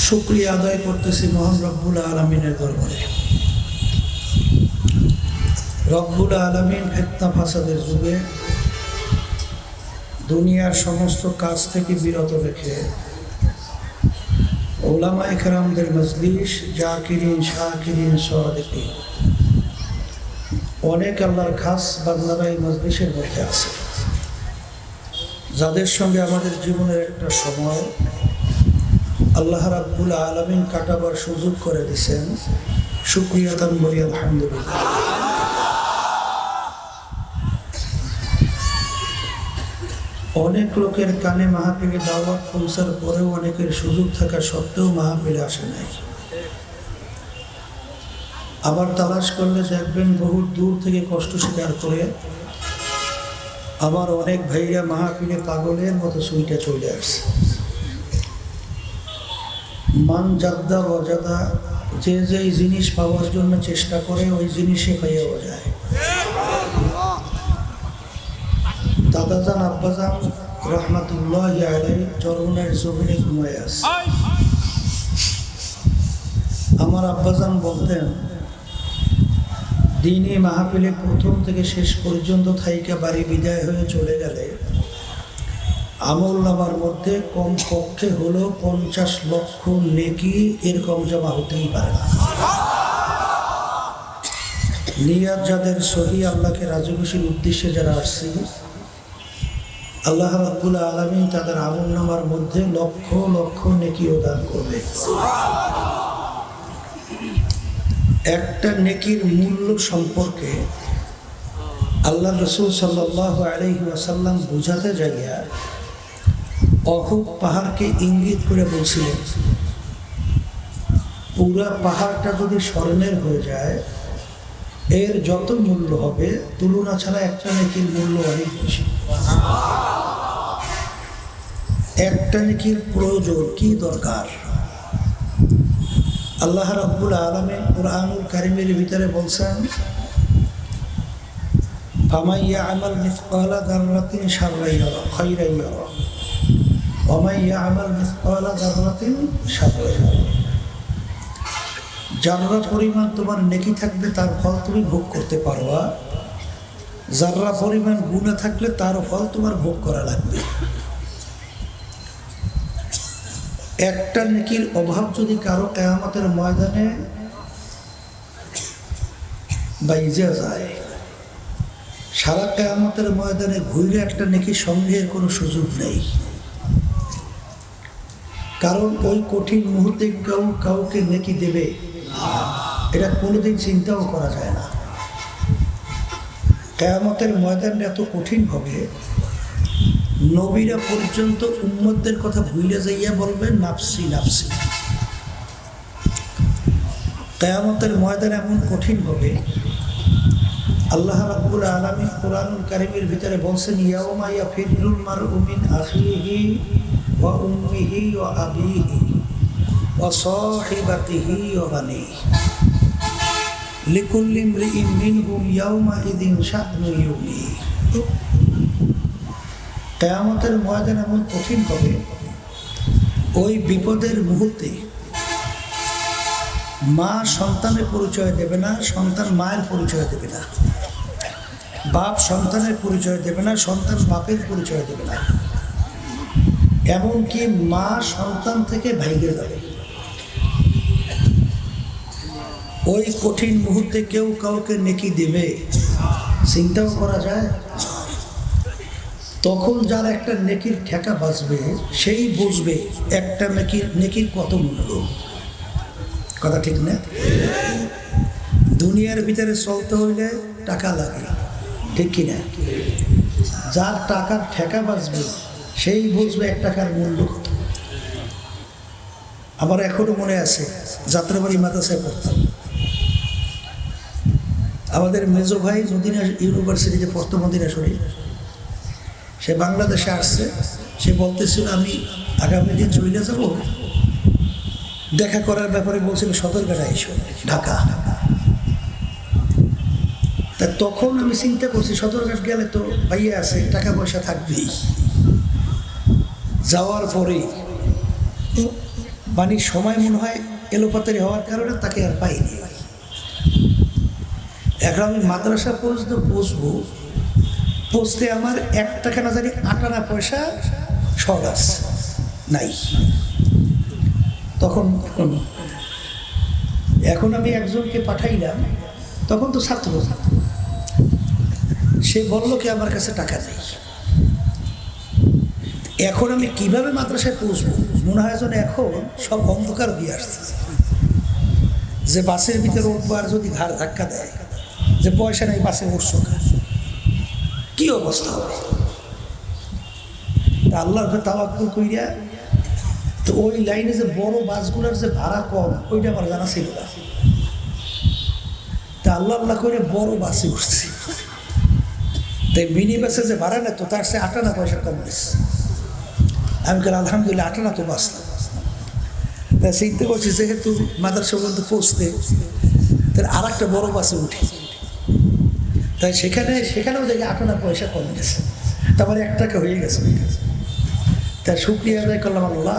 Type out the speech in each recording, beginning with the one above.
শুকরিয়া আদায় করতেছি মহান রব্বুল আলামিনের দরবারে। রব্বুল আলামিন ফিতনা ফাসাদের যুগে দুনিয়ার সমস্ত কাজ থেকে বিরত রেখে উলামায়ে কেরামদের মজলিস, জাকিরিন, শাকিরিন, সাদিকিন অনেক আল্লাহর খাস বান্দারা এই মজলিসের মধ্যে আছে, যাদের সঙ্গে আমাদের জীবনের একটা সময় আল্লাহ রাব্বুল আলামিন কাটাবার সুযোগ করে দিয়েছেন। শুকরিয়া দান বলি আলহামদুলিল্লাহ। অনেক লোকের কানে মাহফিলে দাওয়াত পৌঁছার পরেও অনেকের সুযোগ থাকা সত্ত্বেও মাহফিলে আসে নাই। আবার তালাশ করলে দেখবেন বহু দূর থেকে কষ্ট স্বীকার করে আবার অনেক ভাইরা মাহফিলে পাগলের মতো সুইটা চলে আসছে। মান জাদ্দা ওয়াজাদা, যে যেই জিনিস পাওয়ার জন্য চেষ্টা করে ওই জিনিসে পাইয়াও যায়। দাদাজান আব্বাজান রহমাতুল্লাহি আলাইহি চরমনের জমিনে ঘুমায় আছে। আমার আব্বাজান বলতেন, দিনে মাহফিলে প্রথম থেকে শেষ পর্যন্ত থাইকা বাড়ি বিদায় হয়ে চলে গেলে আমল নামার মধ্যে কমপক্ষে হলো 50 লক্ষ নেকি, এর কম জমা হতেই পারে না। নিয়াত যাদের সহি, আল্লাহকে রাজি খুশির উদ্দেশ্যে যারা আসছে, আল্লাহ রাব্বুল আলামিন তাদের আমল নামার মধ্যে লক্ষ লক্ষ নেকিও দান করবে। একটা নেকির মূল্য সম্পর্কে আল্লাহ রাসূল সাল্লাল্লাহু আলাইহি ওয়াসাল্লাম বুঝাতে যাইয়া অহুদ পাহাড়কে ইঙ্গিত করে বলছিলেন, পুরা পাহাড়টা যদি স্বর্ণের হয়ে যায় এর যত মূল্য হবে তুলনা ছাড়া একটা নেকির মূল্য অনেক বেশি। একটা নেকির প্রয়োজন কি দরকার? আল্লাহ রাব্বুল আলামিন কুরআনুল কারীমের ভিতরে বলছেন, ফামান ইয়া'মাল মিসকালা যাররাতিন শাররান ইয়ারা খায়রান ইয়ারা ওয়া মান ইয়া'মাল মিসকালা যাররাতিন শাররান ইয়ারা। জাররা পরিমাণ তোমার নেকি থাকবে তার ফল তুমি ভোগ করতে পারবা, জাররা পরিমাণ গুনাহ থাকলে তার ফল তোমার ভোগ করা লাগবে। একটা নেকির অভাব যদি কারো কিয়ামতের ময়দানে বাইজা যায়, সারা কিয়ামতের ময়দানে ঘুরে একটা নেকি সংগ্রহের কোনো সুযোগ নেই। কারণ ওই কঠিন মুহূর্তে কাউকে নেকি দেবে এটা কোনোদিন চিন্তাও করা যায় না। কিয়ামতের ময়দানটা এত কঠিন হবে, নবীরা পর্যন্ত উম্মতদের কথা ভুলে যাইয়া বলবেন নাফসি নাফসি। কিয়ামতের ময়দান এমন কঠিন হবে, আল্লাহ রাব্বুল আলামিন কুরআনুল কারীমের ভিতরে বলছেন, ইয়াউমা ইয়াফিরুল মারউ মিন আখিহি ওয়া উম্মিহি ওয়া আবিহি ওয়া সাহিবাতিহি ওয়া বানিহি লিকুল্লি ইমরিইন মিনহুম ইয়াউমা ইযিন শা'নুন ইউগনিহি। কিয়ামতের ময়দান এমন কঠিন হবে, ওই বিপদের মুহূর্তে মা সন্তানের পরিচয় দেবে না, সন্তান মায়ের পরিচয় দেবে না, বাপ সন্তানের পরিচয় দেবে না, সন্তান বাপের পরিচয় দেবে না, এমনকি মা সন্তান থেকে ভাইগে যাবে। ওই কঠিন মুহূর্তে কেউ কাউকে নেকি দেবে চিন্তাও করা যায়? তখন যার একটা নেকির ঠেকা বাঁচবে সেই বুঝবে একটা নেকির কত মূল্য। কথা ঠিক না? দুনিয়ার ভিতরে চলতে হইলে টাকা লাগে, ঠিক কিনা? যার টাকার ঠেকা বাঁচবে সেই বুঝবে এক টাকার মূল্য কত। আমার এখনো মনে আছে, যাত্রাবাড়ি মাদ্রাসায় পড়তাম, আমাদের মেজো ভাই মদিনা ইউনিভার্সিটিতে পড়তো, মদিনা শরীফ। সে বাংলাদেশে আসছে, সে বলতেছিল আমি আগামী দিন চলে যাব, দেখা করার ব্যাপারে বলছিল সদরঘাটায় এসো, ঢাকা। তা তখন আমি চিন্তা করছি সদরঘাট গেলে তো ভাইয়া আছে, টাকা পয়সা থাকবেই। যাওয়ার পরে মানে সময় মনে হয় এলোপাতারি হওয়ার কারণে তাকে আর পাইনি। এখন আমি মাদ্রাসা পর্যন্ত পৌঁছবো, পৌঁছতে আমার 1 টাকা না জানি 58 পয়সা সরাস নাই। তখন এখন আমি একজনকে পাঠাইলাম, তখন তো ছাত্র, সে বলল কি আমার কাছে টাকা নেই। এখন আমি কিভাবে মাদ্রাসায় পৌঁছবো? মনে হয় যেন এখন সব অন্ধকার দিয়ে আসছে, যে বাসের ভিতরে উঠবো আর যদি ঘাড় ধাক্কা দেয় যে পয়সা নেই, বাসে উঠছো না, কি অবস্থা হবে? আল্লাহর তাওয়াক্কুল কইরা তো ওই লাইনে যে বড় বাসগুলোর যে ভাড়া কম, ওইটা আমার জানা ছিল না। তা আল্লাহ আল্লাহ করে বড় বাসে উঠছি, তাই মিনি বাসে যে ভাড়া নেই তো তার সে 58 পয়সা কম দিচ্ছে। আমি বলি আলহামদুলিল্লাহ 58 তো বাঁচলাম। তা চিন্তা করছি যেহেতু মাদ্রাসা পর্যন্ত পৌঁছতে, তাহলে আর একটা বড় বাসে উঠি। তাই সেখানেও দেখি 58 পয়সা কম গেছে, তারপরে 1 টাকা হয়ে গেছে। তাই শুকরিয়া আদায় করলাম, আল্লাহ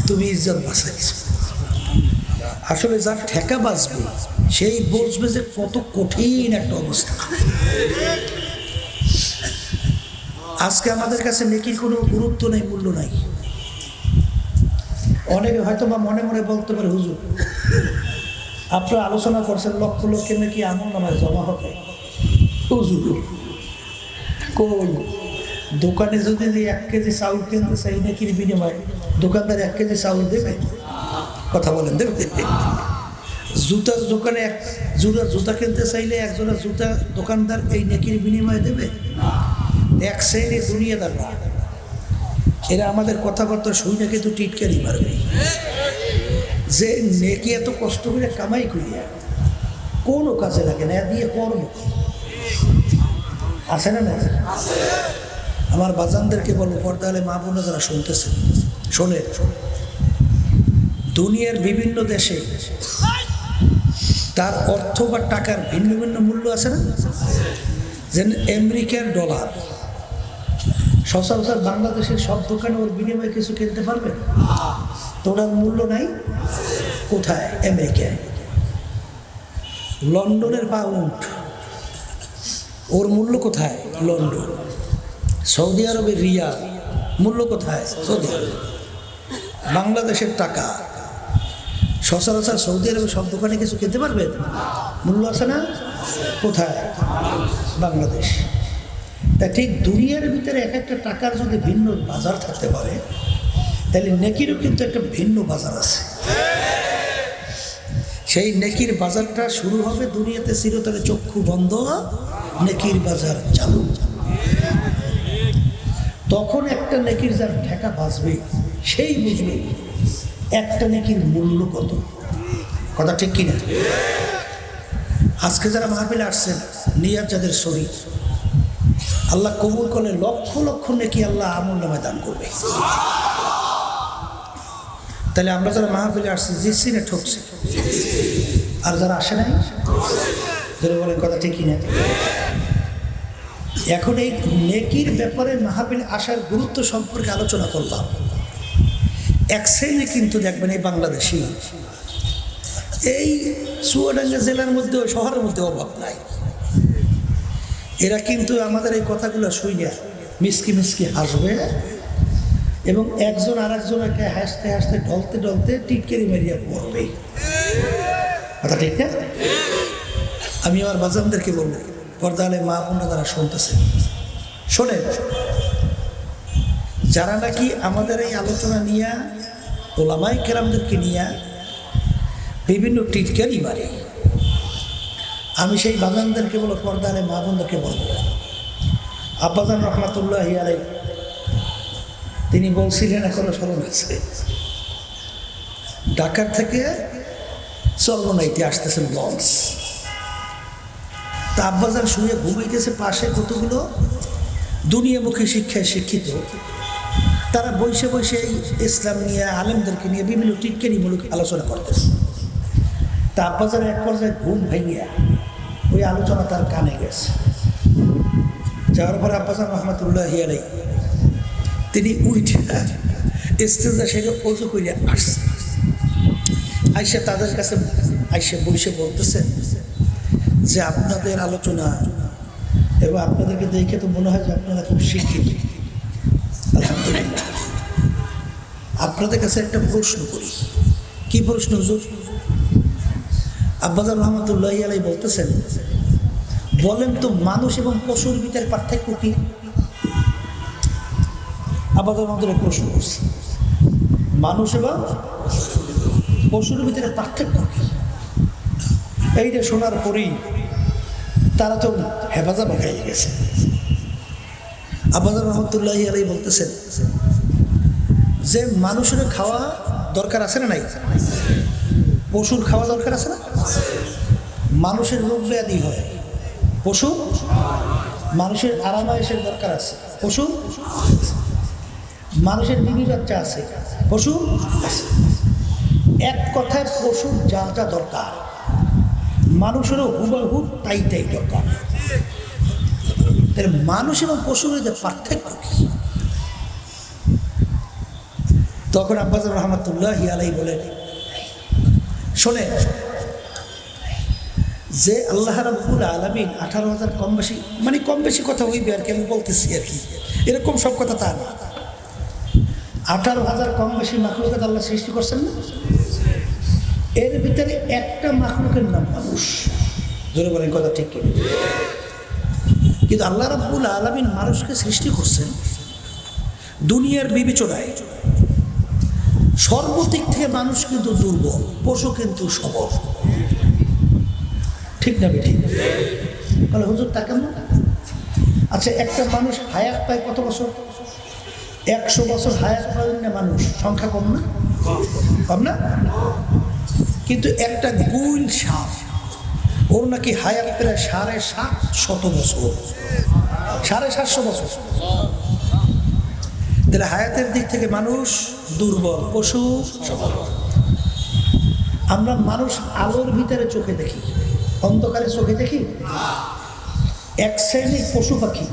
তুমি ইজ্জত বাঁচাইছ। আসলে যার ঠেকা বাঁচবে সেই বুঝবে যে কত কঠিন একটা অবস্থা। আজকে আমাদের কাছে নেকির কোনো গুরুত্ব নেই, মূল্য নাই। অনেকে হয়তো বা মনে মনে বলতে পারে, হুজুর আপনারা আলোচনা করছেন লক্ষ লক্ষের নাকি আমলনামায় জমা হবে। হুজুর কই, দোকানে যদি 1 কেজি চাউল কিনতে চাই নেকির বিনিময়ে দোকানদার 1 কেজি চাউল দেবে? কথা বলেন, দেবে? জুতার দোকানে জুতা কিনতে চাইলে একজোড়া জুতা দোকানদার এই নেকির বিনিময়ে দেবে? এক শ্রেণী দুনিয়াদার, এরা আমাদের কথাবার্তা শুনে কিন্তু টিটকারি মারবে যে নেকি এত কষ্ট করে কামাই করিয়া কোনো কাজে লাগে না, দিয়ে কর্ম আছে না? না, আমার বাজানদেরকে বলবো, পর্দালে মা বোনা যারা শুনতেছেন, শোনেন, দুনিয়ার বিভিন্ন দেশে তার অর্থ বা টাকার ভিন্ন ভিন্ন মূল্য আছে না? যেন আমেরিকার ডলার সচরাচর বাংলাদেশের সব দোকানে ওর বিনিময়ে কিছু কিনতে পারবেন? তো ওটার মূল্য নাই। কোথায়? আমেরিকায়। লন্ডনের পাউন্ড, ওর মূল্য কোথায়? লন্ডন। সৌদি আরবের রিয়াল, মূল্য কোথায়? সৌদি আরব। বাংলাদেশের টাকা সচরাচর সৌদি আরবে সব দোকানে কিছু কিনতে পারবেন? মূল্য আছে না? কোথায়? বাংলাদেশ। তা ঠিক দুনিয়ার ভিতরে এক একটা টাকার যদি ভিন্ন বাজার থাকতে পারে, তাহলে নেকিরও কিন্তু একটা ভিন্ন বাজার আছে। সেই নেকির বাজারটা শুরু হবে দুনিয়াতে চিরতরে চক্ষু বন্ধ, নেকির বাজার চালু। তখন একটা নেকির যার ঠেকা বাঁচবে সেই বুঝবে একটা নেকির মূল্য কত। কথা ঠিক কিনা? আজকে যারা মাহফিলে আসছেন, নিয়াত যাদের শরীর, আল্লাহ কবুল করলে লক্ষ লক্ষ নেকি আল্লাহ আমল নামায় দান করবে। তাহলে আমরা যারা মাহফিলে আসছি জিতছি না ঠকছি? আর যারা আসে নাই যারা বলেন কথা ঠিক কিনা? এখন এই নেকির ব্যাপারে মাহফিলে আসার গুরুত্ব সম্পর্কে আলোচনা করলাম। এক শ্রেণী কিন্তু দেখবেন এই বাংলাদেশি, এই চুয়াডাঙ্গা জেলার মধ্যে, শহরের মধ্যে অভাব নাই, এরা কিন্তু আমাদের এই কথাগুলো শুনে মিসকি মিসকি হাসবে এবং একজন আর একজনকে হাসতে হাসতে ঢলতে ঢলতে টিটকারি মারিয়া পড়বে। কথা ঠিক না? আমি আমার বাজানদেরকে বলবো, পর্দালে মা বোনরা যারা শুনতেছে, শোনেন, যারা নাকি আমাদের এই আলোচনা নিয়ে ওলামায়ে কেরামদেরকে নিয়ে বিভিন্ন টিটকারি মারে, আমি সেই বাজানদেরকে বলো, পর্দালে মা বোনদেরকে বলবো, আব্বাজান রহমাতুল্লাহি আলাইহি তিনি বলছিলেন, এখনো স্মরণ আছে, ঢাকার থেকে চরমনাইতে আসতেছেন লঞ্চ। তা আব্বাজান শুয়ে ঘুমাইতেছে, পাশে কতগুলো দুনিয়ামুখী শিক্ষায় শিক্ষিত, তারা বসে বসে এই ইসলাম নিয়ে, আলেমদেরকে নিয়ে বিভিন্ন টিটকারিমূলক আলোচনা করতেছে। তা আব্বাজান এক পর্যায়ে ঘুম ভেঙিয়া ওই আলোচনা তার কানে গেছে। যাওয়ার পরে আব্বাজান রহমাতুল্লাহি আলাইহি তিনি উইঠা স্টেজে সেটা অজু করিয়া আসছে। আইসে তাদের কাছে আইসে বসে বলতেছেন যে আপনাদের আলোচনা এবং আপনাদেরকে দেখে তো মনে হয় যে আপনারা খুব শিক্ষিত। আলহামদুলিল্লাহ। আপনাদের কাছে একটা প্রশ্ন করি। কি প্রশ্ন হুজুর? আব্বাজান রহমতুল্লাহি আলাইহি বলতেছেন, বলেন তো মানুষ এবং পশুর ভিতরে পার্থক্য কি? আব্বাজান রহমতুল্লাহ প্রশ্ন করছে, মানুষ এবং পশুর ভিতরে পার্থক্য কি? এইটা শোনার পরেই তারা তো হেফাজা বাগাইয়ে গেছে। আব্বাজান রহমতুল্লাহি আলাইহি বলতেছেন যে মানুষের খাওয়া দরকার আছে না নাই? পশুর খাওয়া দরকার আছে না? মানুষের রোগ ব্যাধি হয়, পশু মানুষের আরামায়েশের দরকার আছে, পশু মানুষের বিবি বাচ্চা আছে, পশু আছে। এক কথায় পশুর যা যা দরকার মানুষেরও হুবহু তাই তাই দরকার। তাহলে মানুষ এবং পশুর যে পার্থক্য কি? তখন আব্বাজান রহমতুল্লাহি আলাইহি বলেন, শোনে যে আল্লাহ রাব্বুল আলামিন 18,000 কম বেশি, মানে কম বেশি কথা হইবে আর কি, আমি বলতেছি আর কি, এরকম সব কথা তা না। 18,000 কম বেশি মাখলুকাত আল্লাহ সৃষ্টি করছেন না? এর ভিতরে একটা মাখলুকের নাম মানুষ। জোরে বলেন কথা ঠিক কি? কিন্তু আল্লাহ রাব্বুল আলামিন মানুষকে সৃষ্টি করছেন দুনিয়ার বিবেচনায় সর্বদিক থেকে মানুষ কিন্তু দুর্বল, পশু কিন্তু সবল। ঠিক না বেঠিক? বলে হুজুর তা কেমন? আচ্ছা, একটা মানুষ হায়াত পায় কত বছর? 100 বছর হায়াত পাবেন না মানুষ, সংখ্যা কম না? কম না? কিন্তু একটা গুইল সাপ, ওর নাকি হায়াত প্রায় 750 বছর, 750 বছর। তাহলে হায়াতের দিক থেকে মানুষ দুর্বল, পশু সবল। আমরা মানুষ আলোর ভিতরে চোখে দেখি, অন্ধকারে চোখে দেখি। এক শ্রেণীর পশু পাখি,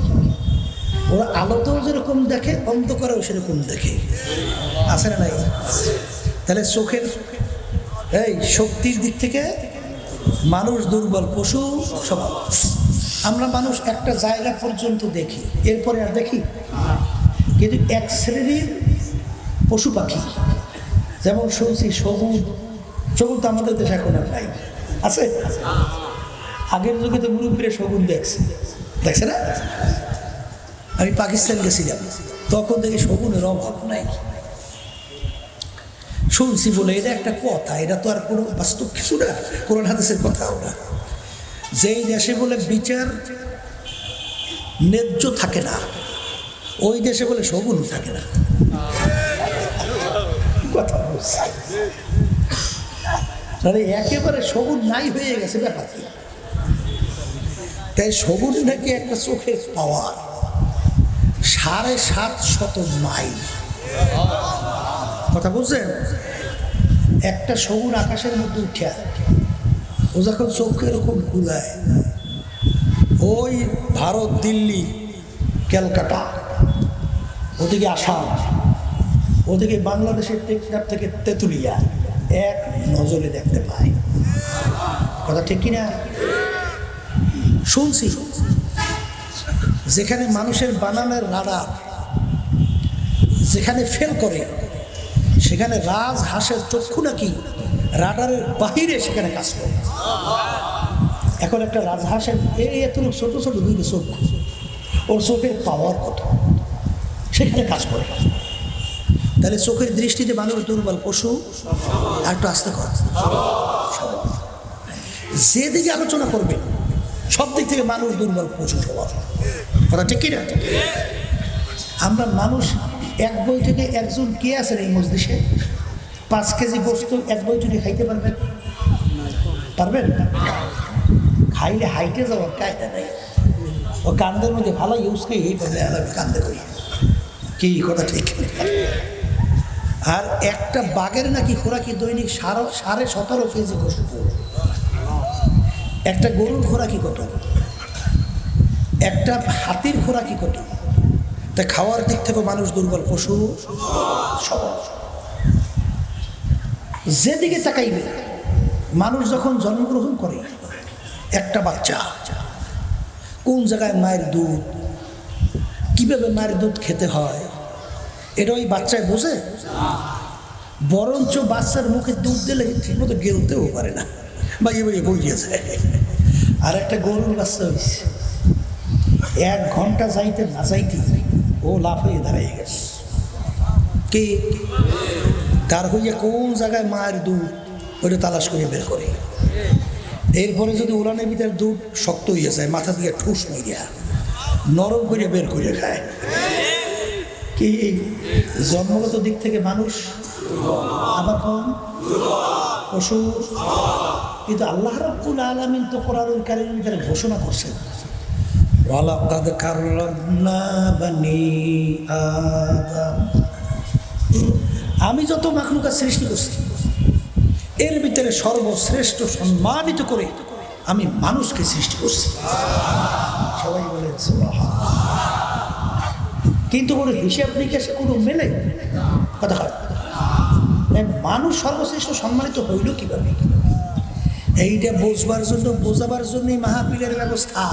ওরা আলোতেও যেরকম দেখে অন্ধকারেও সেরকম দেখে, আছে না নাই? তাহলে চোখের এই শক্তির দিক থেকে মানুষ দুর্বল, পশু সবল। আমরা মানুষ একটা জায়গা পর্যন্ত দেখি, এরপরে আর দেখি। কিন্তু এক শ্রেণীর পশু পাখি, যেমন শুনছি সগুন, সগুন তো আমাদের দেশে এখন আর নাই, আছে? আগের যুগে তো মুরব্বীরা সগুন দেখছে না? আমি পাকিস্তান গেছিলাম, তখন দেখি সগুনের অভাব নাই। শুনছি বলে এটা একটা কথা, এটা তো আর কোনো বাস্তব কিছু না, কোরআন হাদিসের কথাও না। যেই দেশে বলে বিচার ন্যায্য থাকে না, ওই দেশে বলে শগুন থাকে না। কথা বলছি, তাহলে একেবারে শগুন নাই হয়ে গেছে ব্যাপার। তাই শগুন নাকি একটা চোখের পাওয়ার 750 মাইল। কথা বুঝছেন? একটা শগুন আকাশের মধ্যে উঠে, ও যখন চোখে এরকম ঘুরায়, ওই ভারত, দিল্লি, ক্যালকাটা, ওদিকে আসাম, ওদিকে বাংলাদেশের টেকনাফ থেকে তেঁতুলিয়া এক নজরে দেখতে পায়। কথা ঠিক কিনা? শুনছি যেখানে মানুষের বানানোর রাডার যেখানে ফেল করে, সেখানে রাজহাঁসের চক্ষু নাকি রাডারের বাহিরে সেখানে কাজ করে। এখন একটা রাজহাঁসের এতটুকু ছোট ছোট দুইটা চক্ষু, ওর চোখের পাওয়ার কত, সেখানে কাজ করে। তাহলে চোখের দৃষ্টিতে মানুষ দুর্বল, পশু আর একটু আস্তে কর। যেদিকে আলোচনা করবে সব দিক থেকে মানুষ দুর্বল, পশু সবল। কথা ঠিক কিনা? আমরা মানুষ এক বই থেকে একজন কে আছেন এই মজলিসে 5 কেজি গোশত এক বই যদি খাইতে পারবেন? পারবেন? খাইলে হাইটে যাওয়ার কায়দা নাই। ও কান্দের মধ্যে ভালো ইউজকে এই বলে আমি কান্দে করি, কি কথা ঠিক? আর একটা বাঘের নাকি খোরাকি দৈনিক 17.5 কেজি গোশত। একটা গরুর খোরাকি কত? একটা হাতির খোরাকি কত? তা খাওয়ার দিক থেকে মানুষ দুর্বল, পশু সবল। যেদিকে তাকাইবে, মানুষ যখন জন্মগ্রহণ করে একটা বাচ্চা, কোন জায়গায় মায়ের দুধ, কিভাবে মায়ের দুধ খেতে হয়, এটা ওই বাচ্চায় বোঝে? বরঞ্চ বাচ্চার মুখে দুধ দিলে ঠিকমতো গেলতেও পারে না, বাইয়ে বাইয়ে বই গিয়েছে। আর একটা গরুর বাচ্চা হয়েছে, 1 ঘন্টা যাইতে না যাইতে ও লাফ হয়ে দাঁড়িয়ে গেছে। কি তার হইয়া কোন জায়গায় মায়ের দুধ, ওইটা তালাশ করে বের করে। এরপরে যদি উলানের ভিতরে দুধ শক্ত হইয়া যায়, মাথা দিয়ে ঠুস মাইয়া নরম করে বের করে খায়। কি জন্মগত দিক থেকে মানুষ আবার কম পশু, কিন্তু আল্লাহ রাব্বুল আলামিন তো কোরআনুল কারীমের ভিতরে ঘোষণা করছেন, ওয়ালাকাদ কাররামনা বানি আদম, আমি যত মাখলুকাত সৃষ্টি করছি এর ভিতরে সর্বশ্রেষ্ঠ সম্মানিত করে আমি মানুষকে সৃষ্টি করছি। সবাই বলেন সুবহানাল্লাহ। কিন্তু কোনো হিসাব নিকাশে কোনো মেলে কথা হয়, মানুষ সর্বশ্রেষ্ঠ সম্মানিত হইল কিভাবে? এইটা বোঝবার জন্য, বোঝাবার জন্যই মাহফিলের ব্যবস্থা।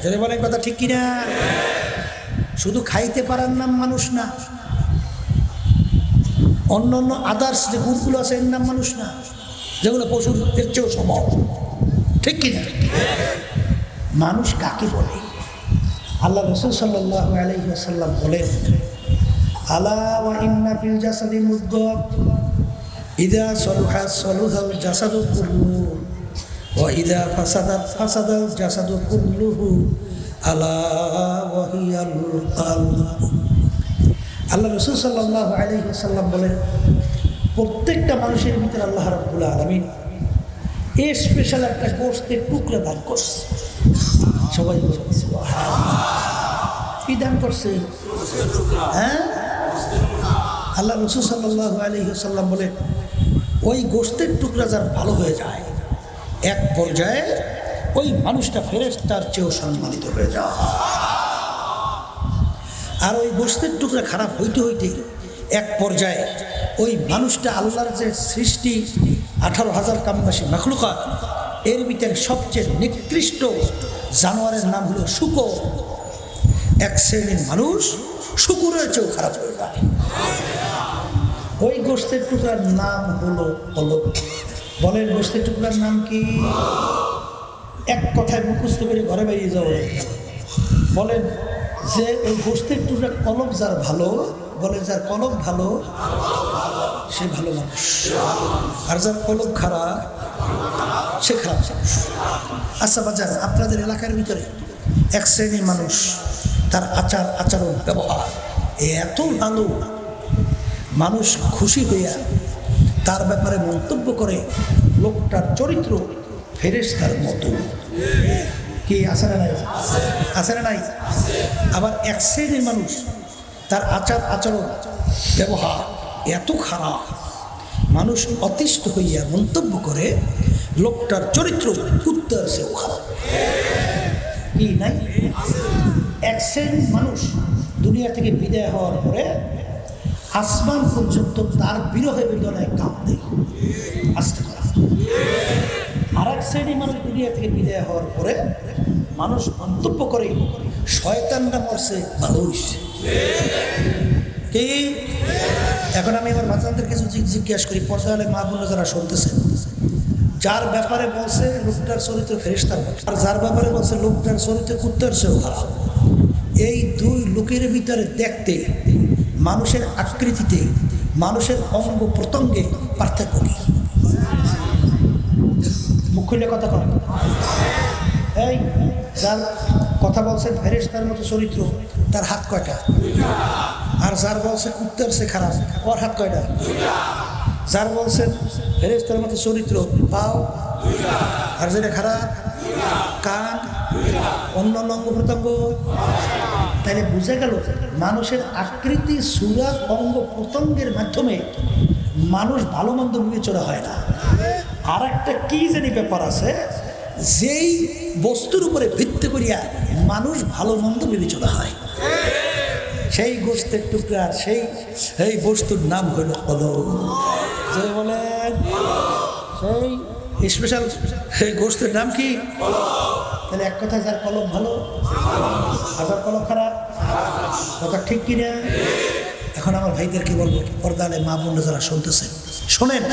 যদি বলেন কথা ঠিক কিনা? শুধু খাইতে পারার নাম মানুষ না, অন্য অন্য আদার্স যে গুণগুলো আছে এর নাম মানুষ না, যেগুলো পশুর এর চেয়েও সম্ভব, ঠিক কিনা? মানুষ কাকে বলে? আল্লাহ রাসূল সাল্লাল্লাহু আলাইহি ওয়াসাল্লাম বলেন, আলা ওয়া ইন্না ফিল জাসাদি মুদগাহ ইযা সালুহা সালুহাল জাসাদু কুল্লুহু ওয়া ইযা ফাসাদাত ফাসাদাল জাসাদু কুল্লুহু আলা ওয়া হিয়াল কলব। আল্লাহ রাসূল সাল্লাল্লাহু আলাইহি ওয়াসাল্লাম বলেন, প্রত্যেকটা মানুষের ভিতরে আল্লাহ রাব্বুল আলামিন এই স্পেশাল একটা গোশতের টুকরা দান করছে। সবাই বলেন সুবহানাল্লাহ। কি দান করছে? হ্যাঁ, আল্লাহ রাসূল সাল্লাল্লাহু আলাইহি ওয়াসাল্লাম বলেন, ওই গোশতের টুকরা যার ভালো হয়ে যায়, এক পর্যায়ে ওই মানুষটা ফেরেশতার চেয়েও সম্মানিত হয়ে যায়। আর ওই গোশতের টুকরা খারাপ হইতে হইতে এক পর্যায়ে ওই মানুষটা আল্লাহর যে সৃষ্টি 18,000 কামবাসী মাখলুকাত, এর ভিতরে সবচেয়ে নিকৃষ্ট জানোয়ারের নাম হলো শূকর। এক শ্রেণীর মানুষ শূকরের চেয়েও খারাপ হয়ে যায়। ওই গোশতের টুকরার নাম হলো কলব। বলেন গোশতের টুকরার নাম কি? এক কথায় মুখস্থ করে ঘরে বেরিয়ে যাও। বলেন যে ওই গোশতের টুকরা কলব যার ভালো, বলে যার কলব ভালো সে ভালো মানুষ, আর যার কলব খারাপ সে খারাপ মানুষ। আচ্ছা বাজার, আপনাদের এলাকার ভিতরে এক শ্রেণীর মানুষ, তার আচার আচরণ ব্যবহার এত ভালো, মানুষ খুশি হইয়া তার ব্যাপারে মন্তব্য করে, লোকটার চরিত্র ফেরেশতার মতো। কি আছে না নাই? আছে না নাই? আবার এক শ্রেণীর মানুষ, তার আচার আচরণ ব্যবহার এত খারাপ, মানুষ অতিষ্ঠ হইয়া মন্তব্য করে, লোকটার চরিত্র কুত্তার চেয়েও খারাপ। কি নাই? এক শ্রেণীর মানুষ দুনিয়া থেকে বিদায় হওয়ার পরে আসমান পর্যন্ত তার বিরহে বেদনায় কাঁদে, আসতে পারে। আর এক শ্রেণীর মানুষ দুনিয়া থেকে বিদায় হওয়ার পরে মানুষ মন্তব্য করে, শয়তানরা মরছে ভালো হইছে। কি এখন আমি আমার বাচ্চাদের কিছু জিজ্ঞাসা করি, পর্যায়ে মা বোন যারা শুনতেছেন, যার ব্যাপারে বলছে লোকটার চরিত্র ফেরেশতার মতো, আর যার ব্যাপারে বলছে লোকটার চরিত্র কুত্তার চেয়েও খারাপ, এই দুই লোকের ভিতরে দেখতে, মানুষের আকৃতিতে, মানুষের অঙ্গ প্রত্যঙ্গে পার্থক্য কি? মুখ খুলে কথা কর। এই যার কথা বলছেন ফেরেশতার মতো চরিত্র, তার হাত কয়টা? আর যার বলছে কুত্তার চেয়ে খারাপ, ওর হাত কয়টা? যার বলছেন ফেরেশতার মতো চরিত্র, পাও, আর যেটা খারাপ কান, অন্য অঙ্গ প্রত্যঙ্গ। তাহলে বুঝা গেল মানুষের আকৃতি, সূরা, অঙ্গ প্রত্যঙ্গের মাধ্যমে মানুষ ভালো মন্দ বিবেচনা হয় না। আর একটা কি জানি ব্যাপার আছে, যেই বস্তুর উপরে ভিত্তি করিয়া মানুষ ভালো মন্দ বিবেচনা হয়, সেই গোশতের টুকরা, সেই বস্তুর নাম হইল কলব। যে বলেন সেই স্পেশাল সেই গোষ্ঠীর নাম কি? তাহলে এক কথা, যার কলম ভালো আর যার কলম খারাপ, কথা ঠিক কিনা? এখন আমার ভাইদেরকে বলবো, পর্দালে মা বোন যারা শুনতেছেন শোনেন,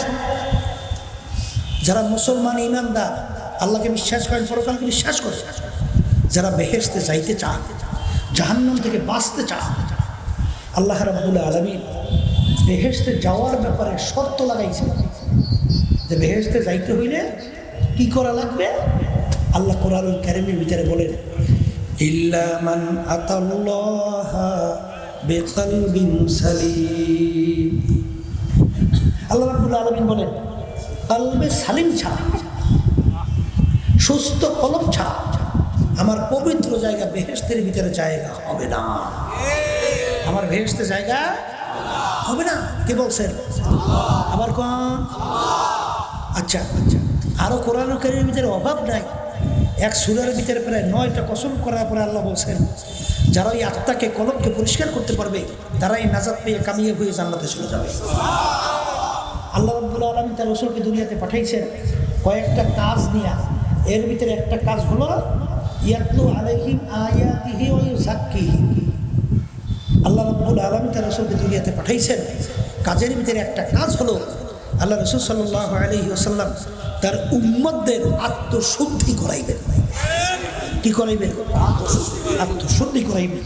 যারা মুসলমান ইমানদার, আল্লাহকে বিশ্বাস করেন, পরকালকে বিশ্বাস করে, যারা বেহেশতে যাইতে চান, জাহান্নাম থেকে বাঁচতে চান, আল্লাহ রাব্বুল আলামিন বেহেশতে যাওয়ার ব্যাপারে শর্ত লাগাইছে যে বেহেশতে যাইতে হইলে কি করা লাগবে। আল্লাহ কোরআনুল কারীমের ভিতরে বলেন, ইল্লা মান আতাল্লাহা বিকলবিন সালিম। আল্লাহ রাব্বুল আলামিন বলেন, কলবে সালিম ছাড়া, সুস্থ কলব ছাড়া আমার পবিত্র জায়গা বেহেশতের ভিতরে জায়গা হবে না। আমার বেহেশতে জায়গা হবে না। কে বলছেন? আবার কোন? আচ্ছা আচ্ছা, আরো কোরআনুল কারীমের ভিতরে অভাব নাই। এক সূরার ভিতরে প্রায় 9টা কসম করার পরে আল্লাহ বলছেন, যারা এই আত্মাকে কলবকে পরিষ্কার করতে পারবে তারাই নাজাত পেয়ে কামিয়াব হয়ে জান্নাতে চলে যাবে। আল্লাহ রাব্বুল আলামিন তার রাসূলকে দুনিয়াতে পাঠাইছেন কয়েকটা কাজ নিয়ে। এর ভিতরে একটা কাজ হলো ইয়াতলু আলাইহিম আয়াতিহি ওয়া ইউযাক্কিহিম। আল্লাহ রাব্বুল আলামিন তার রাসূলকে দুনিয়াতে পাঠাইছেন, কাজের ভিতরে একটা কাজ হলো আল্লাহ রাসূল সাল্লাল্লাহু আলাইহি ওয়াসাল্লাম তার উম্মতদের আত্মশুদ্ধি করাইবেন। কি করাইবেন? আত্মশুদ্ধি করাইবেন।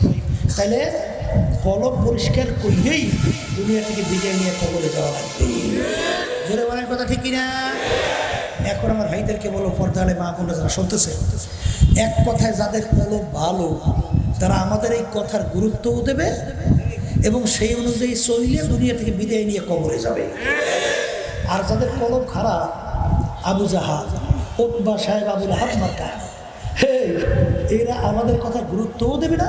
তাইলে কলব পরিষ্কার করিয়েই দুনিয়া থেকে বিদায় নিয়ে কবরে যাওয়া লাগবে। জোরে বলার কথা ঠিক কিনা? এখন আমার ভাইদেরকে বলো, পর্দালে মা বোনরা যারা শুনতেছে, এক কথায় যাদের কলব ভালো তারা আমাদের এই কথার গুরুত্বও দেবে এবং সেই অনুযায়ী চলিয়ে দুনিয়া থেকে বিদায় নিয়ে কবরে যাবে। আর যাদের কলব খারাপ, আবু জাহাল, উতবা সাহেব, আবু লাহাব মার্কা, এরা আমাদের কথা গুরুত্বও দেবে না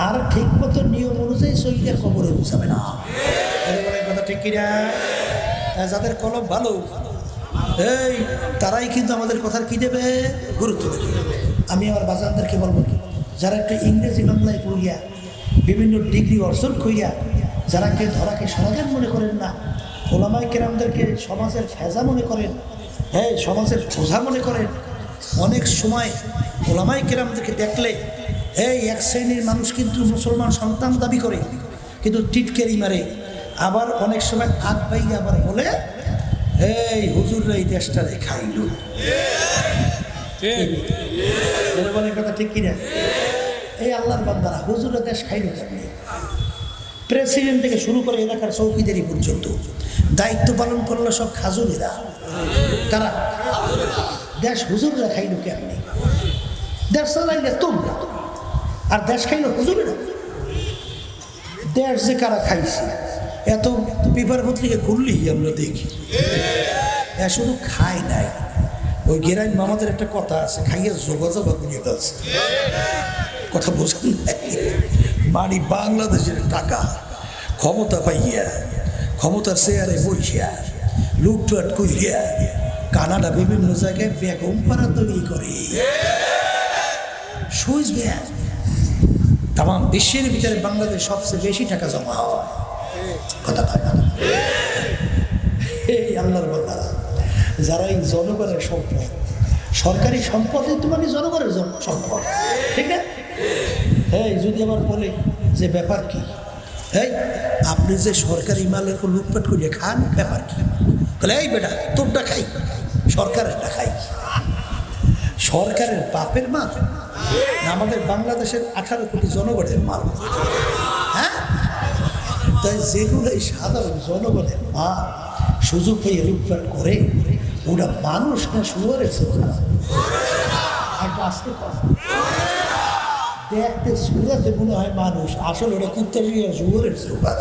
আর ঠিক মতো নিয়ম অনুযায়ী চলিয়ে কবরে পৌঁছাবে না। কথা ঠিক কিনা? যাদের কলব ভালো তারাই কিন্তু আমাদের কথার কি দেবে? গুরুত্ব দেবে। আমি আমার বাজানদেরকে বলবো, যারা একটু ইংরেজি বাংলায় পড়িয়া বিভিন্ন ডিগ্রি অর্জন করিয়া যারা কে ধরাকে সমাধান মনে করেন না, ওলামায়ে কেরামদেরকে সমাজের ফেজা মনে করেন, সমাজের বোঝা মনে করেন, অনেক সময় ওলামায়ে কেরামদেরকে দেখলে এক শ্রেণীর মানুষ কিন্তু মুসলমান সন্তান দাবি করে কিন্তু টিটকেরি মারে। আবার অনেক সময় আগ বাইরে আবার বলে, হুজুররা এই দেশটারে খাইল। কথা ঠিক কিনা? এই আল্লাহর বান্দারা হুজুররা দেশ খাইল কেমনি? প্রেসিডেন্ট থেকে শুরু করে এলাকার চৌকিদারি পর্যন্ত দায়িত্ব পালন করলো সব খাজুরেরা। কারা? দেশ হুজুররা খাইল কেমনি? দেশ চালাইলে তোমরা, আর দেশ খাইল হুজুরেরা। দেশ যে কারা খাইছে এত পেপার পত্রিকা খুললেই আমরা দেখি। শুধু খায় নাই, ওই গেরাই মামাদের একটা কথা আছে, খাইয়া যোগাযোগ নিয়ে আছে। কথা বোঝেন? মানে বাংলাদেশের টাকা ক্ষমতা পাইয়া, ক্ষমতার চেয়ারে বইয়া লুটপাট করিয়া কানাডা বিভিন্ন জায়গায় বেগম পাড়া তৈরি করে, সুইস ব্যাংক, তাম বিশ্বের ভিতরে বাংলাদেশ সবচেয়ে বেশি টাকা জমা হয়। কথা এই আল্লাহর বান্দারা যারা এই জনগণের সম্পদ, সরকারি সম্পদ মানে জনগণের সম্পদ, ঠিক না? যদি আবার বলে যে ব্যাপার কি, আপনি যে সরকারি মালের লুটপাট করিয়ে খান, ব্যাপার কি? বলে এই বেটা তোরটা খাই, সরকারেরটা খাই। সরকারের বাপের মাল না আমাদের বাংলাদেশের 18 কোটি জনগণের মাল? তাই যেগুলো এই সাধারণ জনগণের মা সুযোগ পেয়ে লুটপাট করে, ওরা মানুষ না শুয়োরের চোখা? আসতে দেখতে শুয়াতে মনে হয় মানুষ, আসলে ওরা কুত্তে শুয়োরের চোখা।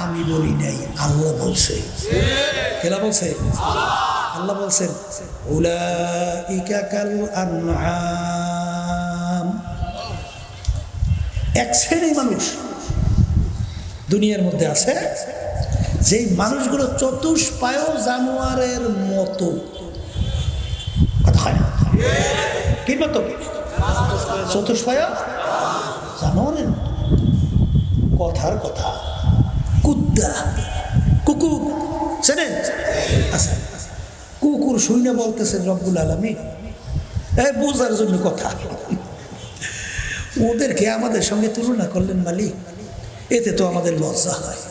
আমি বলি নাই, আল্লাহ বলছে। কেনা বলছে? আল্লাহ বলছেন, উলাইকা কাল আনআম। এক শ্রেণীর মানুষ দুনিয়ার মধ্যে আছে, যেই মানুষগুলো চতুষ্পায় জানোয়ারের মতো। কথা হয় না? কি মতো? চতুষ্পায় জানোয়ারের কথার কথা। কুত্তা কুকুর চেনেন? আচ্ছা, কুকুর শুনে বলতেছেন রব্বুল আলামিন, এই বোঝার জন্য কথা, ওদেরকে আমাদের সঙ্গে তুলনা করলেন মালিক, এতে তো আমাদের লজ্জা হয়।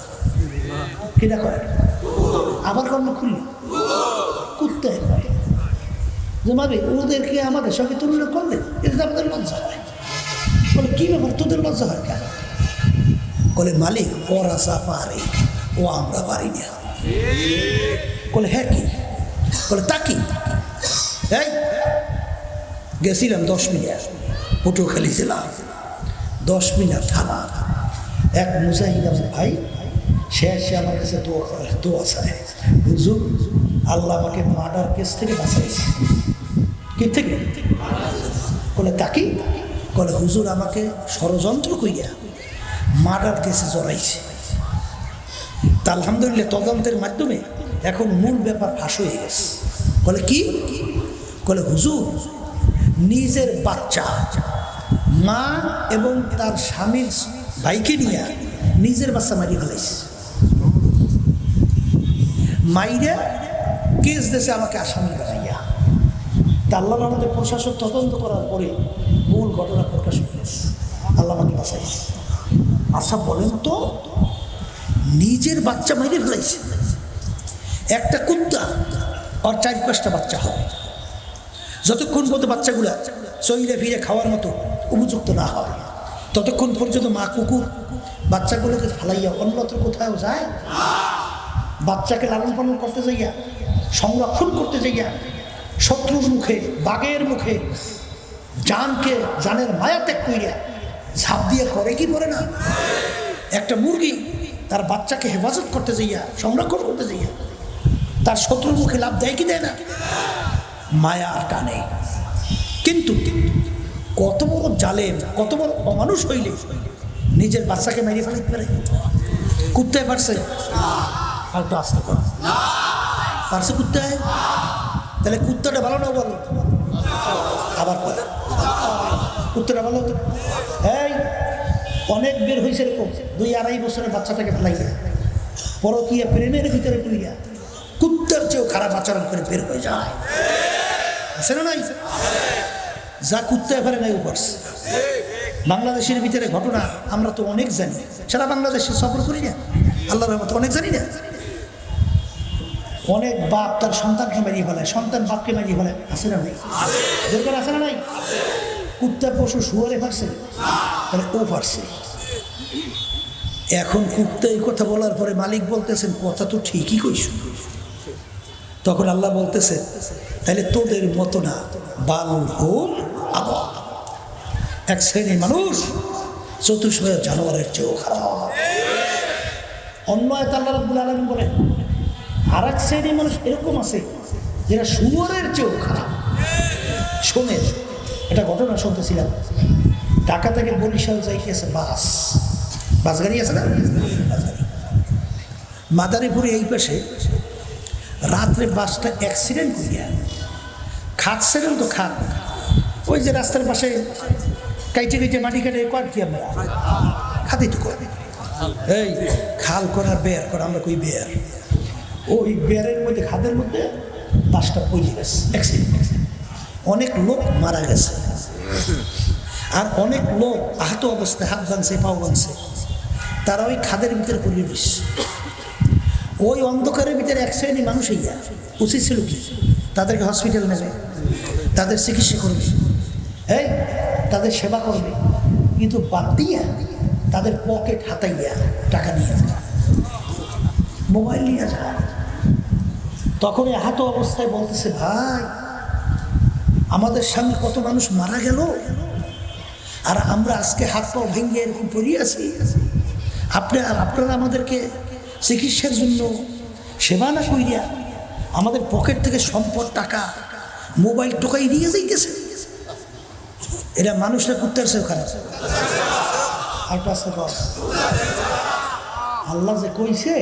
কিনা করে আবার কর্ম খুললি কুত্তায় হয় যে মালিক ওদেরকে আমাদের সঙ্গে তুলনা করলেন, এতে তো আমাদের লজ্জা হয়। বলে কি ব্যাপার, তোদের লজ্জা হয় কেন? বলে মালিক ওরা যা পারে ও আমরা পারি না। বলে হ্যাঁ কি? বলে তা কি? এই গেছিলাম 10 মিনিট পটুয়াখালী জেলা, 10 মিনিট থানা, এক মুজাহিদ ভাই সে আমার কাছে দোয়া চায়, হুজুর আল্লাহ আমাকে মার্ডার কেস থেকে বাঁচাইছে। কি থেকে? বলে তাকি? বলে হুজুর আমাকে ষড়যন্ত্র কইয়া মার্ডার কেসে জড়াইছে। তা আলহামদুলিল্লাহ তদন্তের মাধ্যমে এখন মূল ব্যাপার ফাঁস হয়ে গেছে। বলে কি? বলে হুজুর নিজের বাচ্চা মা এবং তার স্বামীর ভাইকে নিয়ে নিজের বাচ্চা মারিয়ে ফেলাইছে। মাইরা কেস দেশে আমাকে আসামি বানাইয়া। তা আল্লাহ আমাদের প্রশাসন তদন্ত করার পরে মূল ঘটনা প্রকাশ হয়ে গেছে, আল্লাহ আমাকে বাঁচাইছে। আচ্ছা বলেন তো, নিজের বাচ্চা মাইরে ফেলাইছে। একটা কুত্তা আর 4-5টা বাচ্চা হয়, যতক্ষণ পর্যন্ত বাচ্চাগুলা চইলে ফিরে খাওয়ার মতো উপযুক্ত না হয় ততক্ষণ পর্যন্ত মা কুকুর বাচ্চাগুলোকে ফালাইয়া অন্যত্র কোথাও যায়। বাচ্চাকে লালন পালন করতে যাইয়া, সংরক্ষণ করতে যাইয়া শত্রুর মুখে, বাঘের মুখে জানের মায়া ত্যাগ করিয়া ঝাঁপ দিয়ে করে কি পড়ে না? একটা মুরগি তার বাচ্চাকে হেফাজত করতে যাইয়া, সংরক্ষণ করতে যাইয়া তার শত্রুর মুখে লাভ দেয় কি দেয় না? মায়া আর টানে। কিন্তু কত বড় জালেম, কত বড় অমানুষ হইলে নিজের বাচ্চাকে মেরে ফেলতে পারে? কুত্তায় পারছে? আর তো আসতে পারে পারছে কুত্তায়? তাহলে কুত্তাটা ভালো না বলো? আবার বলে কুত্তাটা ভালো। এই অনেক বের হয়েছে এরকম 2-2.5 বছরের বাচ্চাটাকে ফেলাই যায়, পরকীয়া প্রেমের ভিতরে পড়িয়া কুত্তার চেয়েও খারাপ আচরণ করে বের হয়ে যায়। আছে না নাই? যা কুত্তায় ফেলে নাই ও পারছে। বাংলাদেশের ভিতরে ঘটনা আমরা তো অনেক জানি, সারা বাংলাদেশে সফর করি না, আল্লাহর রহমতে অনেক জানি না। অনেক বাপ তার সন্তানকে মারিয়ে ফেলায়, সন্তান বাপকে মারিয়ে ফেলায়। আছে না নাই? দরকার আছে না নাই? কুত্তা পশু শুয়ারে পারছে, তাহলে ও পারছে। এখন কুত্তা এই কথা বলার পরে মালিক বলতেছেন কথা তো ঠিকই কইস। তখন আল্লাহ বলতেছেন তাহলে তোদের মতো না, বাল হুম আবা, এক শ্রেণীর মানুষ চতুষ্পদ জানোয়ারের চেয়েও খারাপ। অন্য এক আল্লাহ রাব্বুল আলামিন বলেন আর এক শ্রেণীর মানুষ এরকম আছে যেটা শুয়োরের চেয়েও খারাপ। শোনেন, এটা ঘটনা শুনতেছিলাম, ঢাকা থেকে বরিশাল যাইতেছে বাস গাড়ি আছে না, মাদারীপুরে এই পাশে রাত্রে বাসটা অ্যাক্সিডেন্ট করিয়া খাটছিলেন তো খাট, ওই যে রাস্তার পাশে কাইটে কাইটে মাটি কাটে কর কি আমরা খাতেই তো কর, এই খাল করা বের করা, আমরা কই বের, ওই বেরের মধ্যে খাদের মধ্যে বাসটা পড়ে গেছে, অ্যাক্সিডেন্ট। অনেক লোক মারা গেছে আর অনেক লোক আহত অবস্থায়, হাত ভাঙছে, পাও ভাঙছে, তারা ওই খাদের ভিতরে পড়ে গেছে। ওই অন্ধকারের ভিতরে এক শ্রেণী মানুষ হইয়া উচিত ছিল কি তাদেরকে হসপিটাল নেবে, তাদের চিকিৎসা করবে, এই তাদের সেবা করবে, কিন্তু বাদ দিয়া তাদের পকেট হাতাইয়া টাকা নিয়ে যায়, মোবাইল নিয়ে যায়। তখন এই আহত অবস্থায় বলতেছে ভাই আমাদের সামনে কত মানুষ মারা গেল আর আমরা আজকে হাত পা ভেঙে এরকম পড়িয়ে আছি, আপনারা আমাদেরকে চিকিৎসার জন্য সেবা না করিয়া আমাদের পকেট থেকে সম্পদ, টাকা, মোবাইল টোকাই নিয়ে যাইতেছে। এরা মানুষরা কুত্তার চেয়েও খারাপ। আর আল্লাহ যে কইছে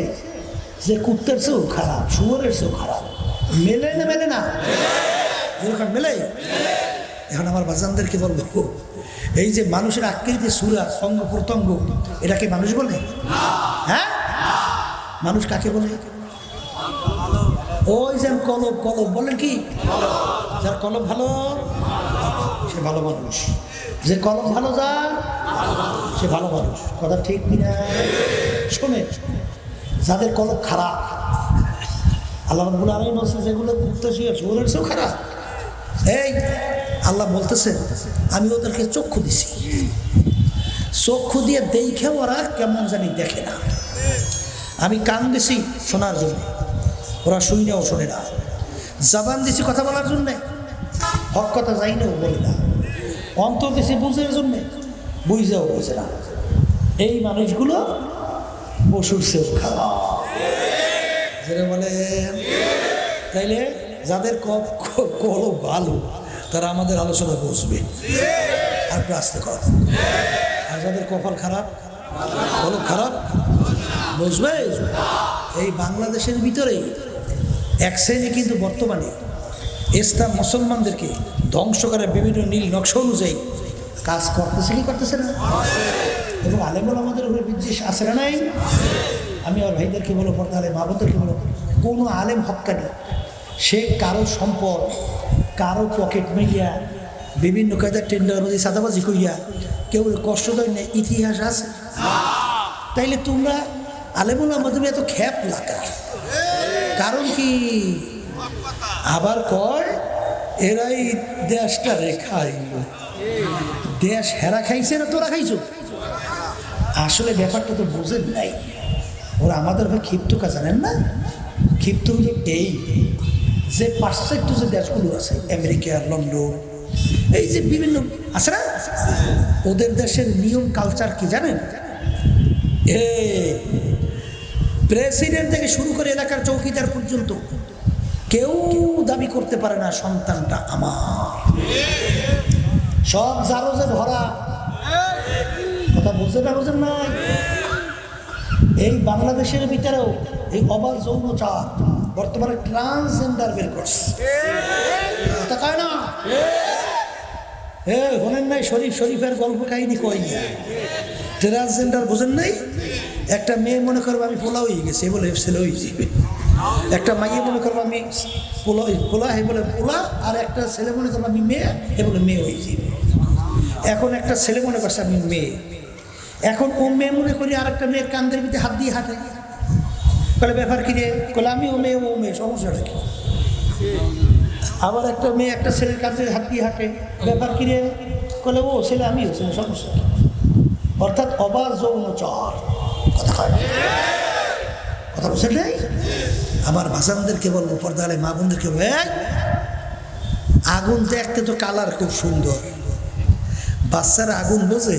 যে কুত্তার চেয়েও খারাপ, শুয়োরের চেয়েও খারাপ, মেলে না মেলে না? মেলে। এখন আমার বাজানদেরকে বলবো, এই যে মানুষের আকৃতি, সুরা, অঙ্গ প্রত্যঙ্গ, এটাকে মানুষ বলে? হ্যাঁ, মানুষ কাকে বলে? ওই যে কলব, কলব বলেন কি? যার কলব ভালো সে ভালো মানুষ, যে কলব ভালো যার সে ভালো মানুষ। কথা ঠিক কিনা? শোনে, যাদের কলব খারাপ, আল্লাহ রাব্বুল আলামিন বলছে যেগুলো ঘুরতে শুয়েছে ওদের চেয়েও খারাপ। এই আল্লাহ বলতেছেন আমি ওদেরকে চক্ষু দিছি, চক্ষু দিয়ে দেখে ওরা কেমন জানি দেখে না। আমি কান দিছি শোনার জন্য, ওরা শুইনাও শোনে না। জবান দিছি কথা বলার জন্যে, হক কথা যাইনাও বলে না। অন্তর দিছি বুঝার জন্যে, বুঝাও বোঝে না। এই মানুষগুলো পশুর চেয়েও খারাপ। যেটা বলেন, তাইলে যাদের কলব ভালো তারা আমাদের আলোচনা বুঝবে আর আসতে কর, আর যাদের কপাল খারাপ, কলব খারাপ, বুঝবে। এই বাংলাদেশের ভিতরেই এক শ্রেণী কিন্তু বর্তমানে ইসলাম মুসলমানদেরকে ধ্বংস করার বিভিন্ন নীল নকশা অনুযায়ী কাজ করতেছে কি করতেছে না? এবং আলেমুল আমাদের উপরে বিদ্বেষ আছে না নাই? আমি আর ভাইদেরকে বলো, পর্দালে মা বোনদেরকে বলো, কোনো আলেম হক্কানি সে কারো সম্পদ, কারো পকেট মিলিয়া বিভিন্ন কায়দার টেন্ডারবাজি সাদাবাজি কইয়া কেউ কষ্ট দেয় না, ইতিহাস আছে। তাইলে তোমরা আলেমুল আমাদের এত খ্যাপ লাগা কারণ কি? আবার কয় এরাই দেশটা রেখাই, দেশ হেরা খাইছে না তোরা খাইছো? আসলে ব্যাপারটা তো বুঝেন নাই। ওরা আমাদের ভাই ক্ষিপ্তকা জানেন না? ক্ষিপ্ত হলো এই যে পাশ্চাত্য যে দেশগুলো আছে, আমেরিকা, লন্ডন, এই যে বিভিন্ন আছে না, ওদের দেশের নিয়ম কালচার কি জানেন? প্রেসিডেন্ট থেকে শুরু করে এলাকার চৌকিদার পর্যন্ত কেউ দাবি করতে পারে না সন্তানটা আমার। সব জারজে ভরা। কথা বুঝতে না বুঝেন না? এই বাংলাদেশের ভিতরেও এই অবাধ যৌনচার বর্তমানে ট্রান্সজেন্ডার বের করছে। কথা কয় না? শোনেন নাই শরীফের গল্প কাহিনী কই না? ট্রান্সজেন্ডার বোঝেন নাই? একটা মেয়ে মনে করবো আমি পোলা হয়ে গেছে বলে ছেলে হয়ে যাবে, একটা মাইয়ে মনে করবো আমি পোলা হে বলে পোলা, আর একটা ছেলে মনে করবো আমি মেয়ে এ বলে মেয়ে হয়ে যাবে। এখন একটা ছেলে মনে করছে আমি মেয়ে, এখন ও মেয়ে মনে করি আর একটা মেয়ের কান্দের ভিতরে হাত দিয়ে হাঁটে, বলে ব্যাপার কি রে? বলে আমি ও মেয়ে সমস্যা রাখি। আবার একটা মেয়ে একটা ছেলের কাঁধে হাত দিয়ে হাঁটে, ব্যাপার কি রে? বলে ও ছেলে আমিও ছেলে, সমস্যা। অর্থাৎ অবাধ যৌনচার। কথা বুঝছেন নাই? আমার ভাষানদেরকে বলবো, পর্দালে মা বোনদেরকে বলবো, আগুন দেখতে তো কালার খুব সুন্দর, বাচ্চারা আগুন বোঝে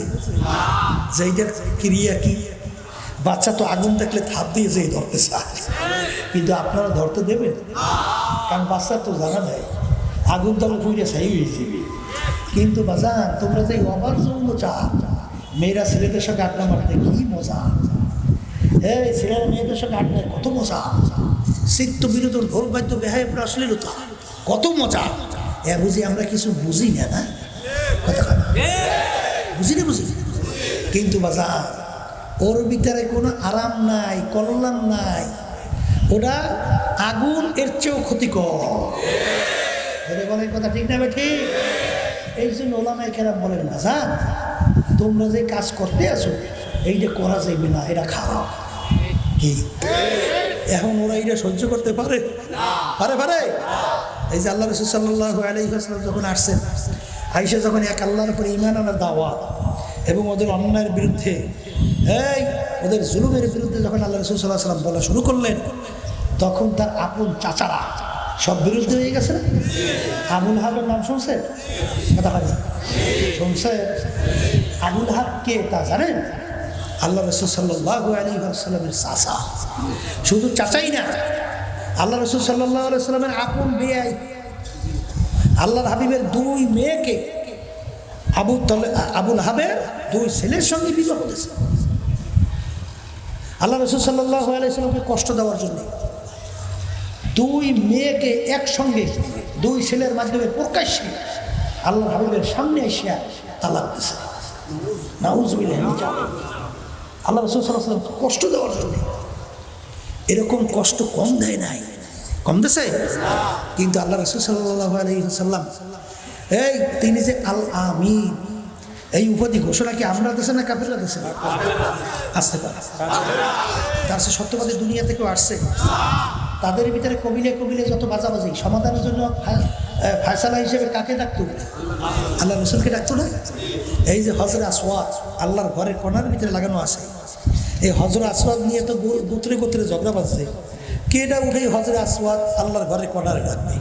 যে এইটার ক্রিয়া কি? বাচ্চা তো আগুন দেখলে থাপ দিয়ে যেই ধরতে চায়, কিন্তু আপনারা ধরতে দেবেন? কারণ বাচ্চার তো জানা নাই, আগুন তলে পুড়ে ছাই হয়ে যাবে। কিন্তু বাজান তোমরা যে অবাধ যৌনচার, মেয়েরা ছেলেদের সঙ্গে আড্ডা মারতে কি মজা, এই ছেলেরা মেয়েদের সঙ্গে আড্ডা কত মজা, চিত্ত বিনোদন, ঢোল বাদ্য বেহায় পুরো অশ্লীলতা, কত মজা। বুঝি আমরা কিছু বুঝি না, না বুঝি। কিন্তু বাজার ওর ভিতরে কোনো আরাম নাই, কল্যাণ নাই, ওটা আগুন এর চেয়েও ক্ষতিকর। বলে কথা ঠিক না? ঠিক। এই জন্য ওলামায়ে কেরাম বলেন, বাজার তোমরা যে কাজ করতে আসো এইটা করা যাইবে না, এটা খারাপ। কি এখন ওরা এইটা সহ্য করতে পারে? পারে। এই যে আল্লাহ রাসূল সাল্লাল্লাহু আলাইহি ওয়াসাল্লাম যখন আসছেন, আয়েশা যখন এক আল্লাহর উপরে ঈমান আনার দাওয়াত এবং ওদের অন্যায়ের বিরুদ্ধে, ওদের জুলুমের বিরুদ্ধে যখন আল্লাহ রাসূল সাল্লাল্লাহু আলাইহি ওয়াসাল্লাম বলা শুরু করলেন, তখন তার আপন চাচারা সব বিরুদ্ধে হয়ে গেছে। আবুল হাবের নাম শুনছেন? কথা হয় শুনছে? আবুল হাব কে তা জানেন? আল্লাহ রাসূল সাল্লাল্লাহু আলাইহি ওয়াসাল্লামের চাচা। শুধু চাচাই না, আল্লাহ রাসূল সাল্লাল্লাহু আলাইহি ওয়াসাল্লামের আপন বেয়াই। আল্লাহর হাবিবের দুই মেয়েকে আবুল হাবের দুই ছেলের সঙ্গে বিবাহ করেছে আল্লাহ রাসূল সাল্লাল্লাহু আলাইহি ওয়াসাল্লামকে কষ্ট দেওয়ার জন্য। দুই মেয়েকে একসঙ্গে দুই ছেলের মাধ্যমে প্রকাশ্যে আল্লাহর হাবিবের সামনে এসে তালাক দিয়েছে। নাউযুবিল্লাহ। আল্লাহ রাসূল সাল্লাল্লাহু আলাইহি ওয়াসাল্লাম কষ্ট দেওয়ার জন্য এরকম কষ্ট কম দেয় নাই, কম দেছে। কিন্তু আল্লাহ রাসূল সাল্লাল্লাহু আলাইহি ওয়াসাল্লাম এই তিনি যে আল আমিন এই উপাধি ঘোষণা কি আমরা দেশে না কাফেররা দেশে? আসতে পারে তার সে সত্যবাদী দুনিয়া থেকেও আসছে। তাদের ভিতরে কবিলে কবিলে যত বাজাবাজি সমাধানের জন্য ফায়সালা হিসেবে কাকে ডাকতো? আল্লাহ রসুলকে ডাকতো না? এই যে হজরে আসওয়াদ আল্লাহর ঘরের কোণার ভিতরে লাগানো আছে, এই হজরে আসওয়াদ নিয়ে তো গোত্রে গোত্রে ঝগড়া বাজছে, কেডা উঠে হজরে আসওয়াদ আল্লাহর ঘরের কোণারে রাখবে,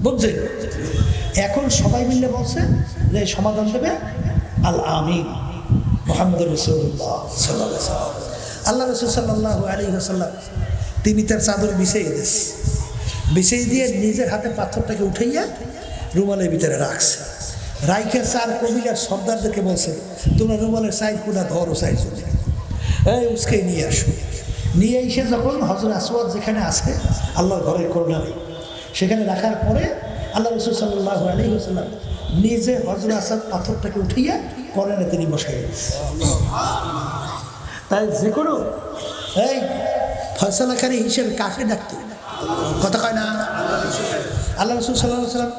বুঝছে? এখন সবাই মিলে বলছে যে সমাধান দেবে আল আমিন মুহাম্মদুর রাসূলুল্লাহ সাল্লাল্লাহু আলাইহি ওয়াসাল্লাম। আল্লাহ রাসূল সাল্লাল্লাহু আলাইহি ওয়াসাল্লাম তিনি তার চাদর বিছিয়ে দিয়ে নিজের হাতে পাথরটাকে উঠাইয়া রুমালের ভিতরে রাখছে। রাইখে চার কবিলার সর্দারদেরকে বলছে তোমরা রুমালের সাইড কোনা ধরো, সাইড এই উসকে নিয়ে আসো। নিয়ে এসে যখন হজর আসওয়াদ যেখানে আছে আল্লাহর ঘরের কোণারে সেখানে রাখার পরে আল্লাহ রাসূল সাল্লাল্লাহু আলাইহি ওয়াসাল্লাম নিজে হজর আসওয়াদ পাথরটাকে উঠাইয়া কোণারে তিনি বসাই দিয়েছে। তাই যে কোনো এই ফয়সালাকারী হিসেবে কাকে ডাকতো? কথা কয় না? আল্লাহ রাসূল সাল্লাল্লাহু আলাইহি ওয়াসাল্লাম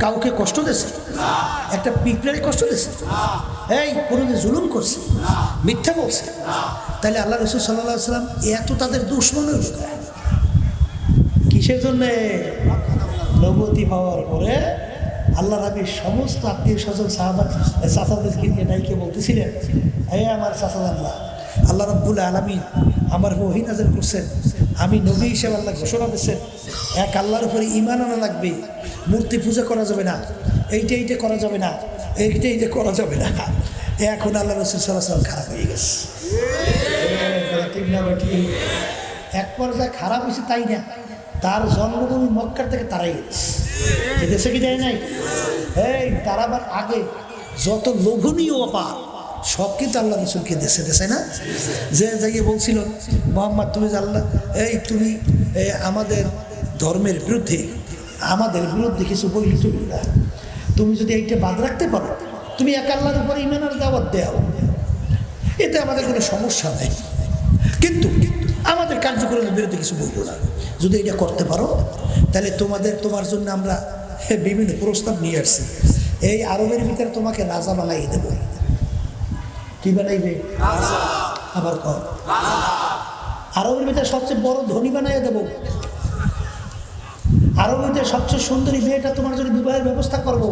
কাউকে কষ্ট দিয়েছে? একটা পিঁপড়ারে কষ্ট দিয়েছে? এই কোনোদিন জুলুম করছে, মিথ্যা বলছে? তাহলে আল্লাহ রাসূল সাল্লাল্লাহু আলাইহি ওয়াসাল্লাম এত তাদের দুশমন হইল কিসের জন্যে? নবুয়তি পাওয়ার পরে আল্লাহ নবীর সমস্ত আত্মীয় স্বজন সাহাবা চাচাদেরকে নিয়ে ডাইকে বলতেছিলেন, এই আমার চাচাজানরা, আল্লাহ রাব্বুল আলামিন আমার ওহী নাযিল করছেন, আমি নবী হিসেবে আল্লাহ ঘোষণা দিচ্ছেন এক আল্লাহর উপরে ঈমান আনা লাগবে, মূর্তি পূজা করা যাবে না, এইটা করা যাবে না, এইটা করা যাবে না। এখন আল্লাহ রাসূল সাল্লাল্লাহু আলাইহি ওয়াসাল্লাম খারাপ হয়ে গেছে। এক পর্যায়ে খারাপ হয়েছে তাই না, তার জন্মভূমি মক্কার থেকে তারাই গেছে, দেশে কি দেয় নাই? এই তারাবার আগে যত লোভনীয় অপার সব কিন্তু আল্লাহ রসুলকে দেশে না, যে যাইয়ে বলছিল মোহাম্মদ তুমি আল্লাহ তুমি আমাদের ধর্মের বিরুদ্ধে কিছু বইলি তুমি না, তুমি যদি এইটা বাদ রাখতে পারো, তুমি এক আল্লাহর উপরে ঈমানের দাওয়াত দাও, এতে আমাদের কোনো সমস্যা নেই, কিন্তু আমাদের কার্যক্রমের বিরুদ্ধে কিছু বইল না, যদি এটা করতে পারো তাহলে তোমার জন্য আমরা বিভিন্ন প্রস্তাব নিয়ে আসছি, এই আরবের ভিতরে তোমাকে রাজা বানাই দেবো। কি বানাইবে? আবার কর আরবের ভিতরে সবচেয়ে বড় ধনী বানাই দেব, আরবের ভিতরে সবচেয়ে সুন্দরী মেয়েটা তোমার জন্য বিবাহের ব্যবস্থা করব।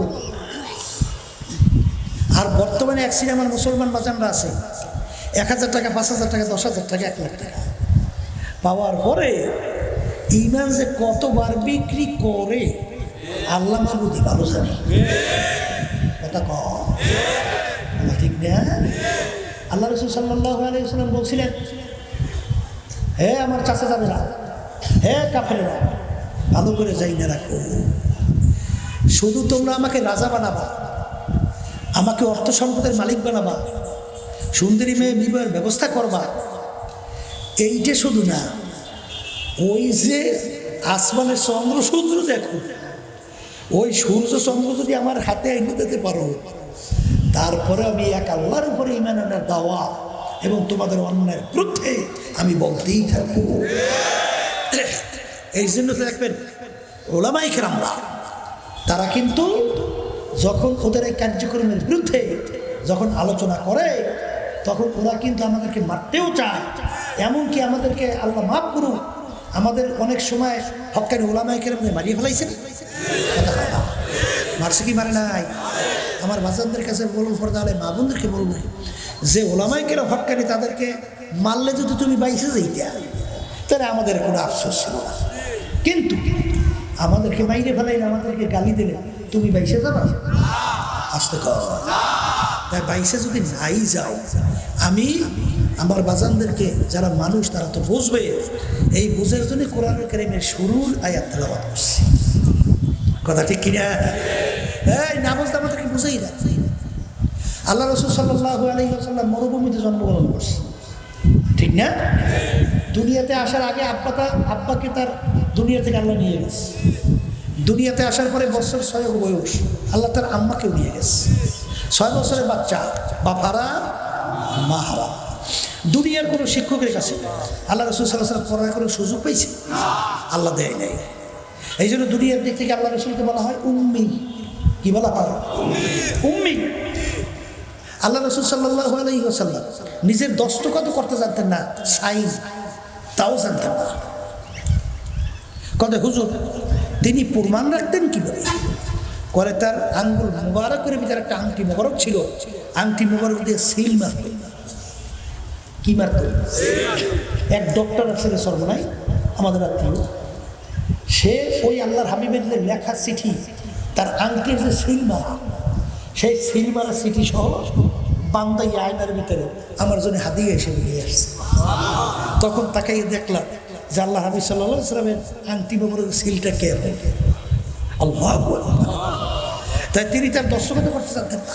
আর বর্তমানে এক সিনেমার মুসলমান বাজানরা আছে 1000 টাকা, 5000 টাকা, 10,000 টাকা, 1 লাখ টাকা পাওয়ার পরে ঈমান যে কতবার বিক্রি করে আল্লাহ মাহবুদি ভালো জানে। কথা কম ঠিক না? আল্লাহ রাসূল সাল্লাল্লাহু আলাইহি ওয়াসাল্লাম বলছিলেন, হে আমার চাচাজানেরা, হে কাফেরেরা, ভালো করে যাই না রাখো, শুধু তোমরা আমাকে রাজা বানাবা, আমাকে অর্থ সম্পদের মালিক বানাবা, সুন্দরী মেয়ে বিবাহের ব্যবস্থা করবা, এইটা শুধু না, ওই যে আসমানের চন্দ্র সূর্য দেখো, ওই সূর্য চন্দ্র যদি আমার হাতে এনে দিতে পারো, তারপরে আমি এক আল্লাহর উপরে ঈমান আনার দাওয়াত এবং তোমাদের অন্যায়ের বিরুদ্ধে আমি বলতেই থাকবো। এই জন্য তো দেখবেন ওলামায়ে কেরামরা তারা কিন্তু যখন ওদের এই কার্যক্রমের বিরুদ্ধে যখন আলোচনা করে তখন ওরা কিন্তু আমাদেরকে মারতেও চায়, এমনকি আমাদেরকে আল্লাহ মাফ করুন, আমাদের অনেক সময় হক্কানি ওলামায়ে কেরামদের মারিয়ে ফেলাইছেন। মারছে কি মারে নাই? আমার বাচ্চাদের কাছে বলবো, পর্দালে মা বোনদেরকে বলবো যে ওলামায়ে কেরাম হক্কানি, তাদেরকে মারলে যদি তুমি বাইসে যাইতা তাহলে আমাদের কোনো আফসোস ছিল না, কিন্তু আমাদেরকে মাইরে ফেলাইলে, আমাদেরকে গালি দিলে তুমি বাইসে যাবা? আসতে কর তাই বাইসে যদি নাই যাও, আমি আমার বাজানদেরকে যারা মানুষ তারা তো বুঝবে, এই বুঝার জন্য কোরআনুল কারীমের শুরুর আয়াত তেলাওয়াত করছি। কথা ঠিক কিনা? এই না বুঝতে আমাদেরকে বুঝেই না। আল্লাহ রাসূল সাল্লাল্লাহু আলাইহি ওয়াসাল্লাম মরুভূমিতে জন্মগ্রহণ করছে, ঠিক না? দুনিয়াতে আসার আগে আব্বাকে তার দুনিয়া থেকে আল্লাহ নিয়ে গেছে, দুনিয়াতে আসার পরে বছর 6 বয়স আল্লাহ তার আম্মাকেও নিয়ে গেছে, 6 বছরের বাচ্চা, বাপ হারা মা হারা। দুনিয়ার কোনো শিক্ষকের কাছে আল্লাহ রাসূল সাল্লাল্লাহু আলাইহি ওয়াসাল্লাম পড়ার কোনো সুযোগ পাইছে? আল্লাহ দেয় নাই। এই জন্য দুনিয়ার দিক থেকে আল্লাহ রাসূলকে বলা হয় উম্মি। কি বলা হয়? উম্মি। আল্লাহ রাসূল সাল্লাল্লাহু আলাইহি ওয়াসাল্লাম নিজের দস্তখত করতে জানতেন না, সাইজ তাও জানতেন না। কথা হুজুর তিনি প্রমাণ রাখতেন কিভাবে? করে তার আঙ্গুল মুবারকের ভিতরে একটা আংটি মুবারক ছিল, আংটি মুবারক দিয়ে সিল মারত। কি মারত? এক ডক্টর আছে সর্বনাই আমাদের আত্মীয়, সে ওই আল্লাহর হাবিবের যে লেখা চিঠি তার আংটির যে সিল মারা, সেই সিল মারা চিঠি সহ বান্দাই আয়নার ভিতরে আমার জন্য হাদিয়া এসে বেরিয়ে আসছে। তখন তাকে দেখলাম যে আল্লাহ হাবিব সাল্লাল্লাহু আলাইহি ওয়াসাল্লামের আংটি মুবারকের সিলটা কে? আল্লাহু আকবার। তাই তিনি তার দস্তখত করতে জানতেন না।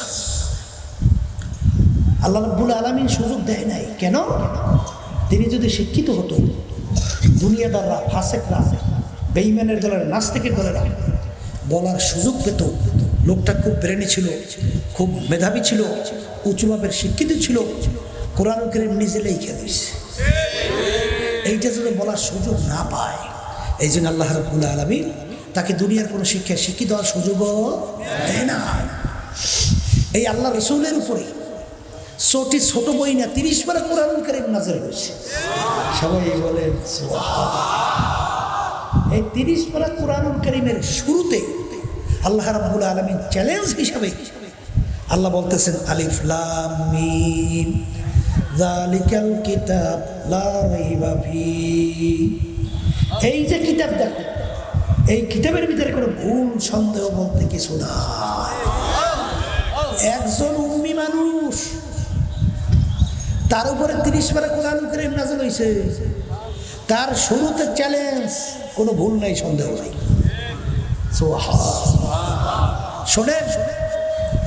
আল্লাহ রাব্বুল আলামিন সুযোগ দেয় নাই কেন? তিনি যদি শিক্ষিত হতো, দুনিয়াদাররা, ফাসেকরা, বেঈমানের দলের, নাস্তিকের দলেরা বলার সুযোগ পেত। লোকটা খুব ব্রেনি ছিল, খুব মেধাবী ছিল, উঁচুভাবের শিক্ষিত ছিল, কোরআন কারীম নিজে লিখে দিয়েছে। এইটা যদি বলার সুযোগ না পায়, এই জন্য আল্লাহ রাব্বুল আলামিন তাকে দুনিয়ার কোনো শিক্ষায় শিক্ষিত হওয়ার সুযোগও দেয় না। এই আল্লাহ রাসূলের উপরে ছোট বই না 30 বার কোরআন কারীম নাযিল হয়েছে। সবাই বলেন সুবহানাল্লাহ। এই 30 বার কোরআন কারীমের শুরুতে আল্লাহ রাব্বুল আলামিন চ্যালেঞ্জ হিসাবে আল্লাহ বলতেছেন আলিফ লাম মিম যালিকাল কিতাব লা রাইবা ফিহি। এই যে কিতাব দেখো, এই কিতাবের ভিতরে কোনো ভুল সন্দেহ বলতে কিছু নাই। একজন উম্মি মানুষ, তার উপরে 30 বার কোরআন কারীম নাযিল হয়েছে, তার শুরুতে চ্যালেঞ্জ, কোনো ভুল নাই, সন্দেহ নাই। শোনেন,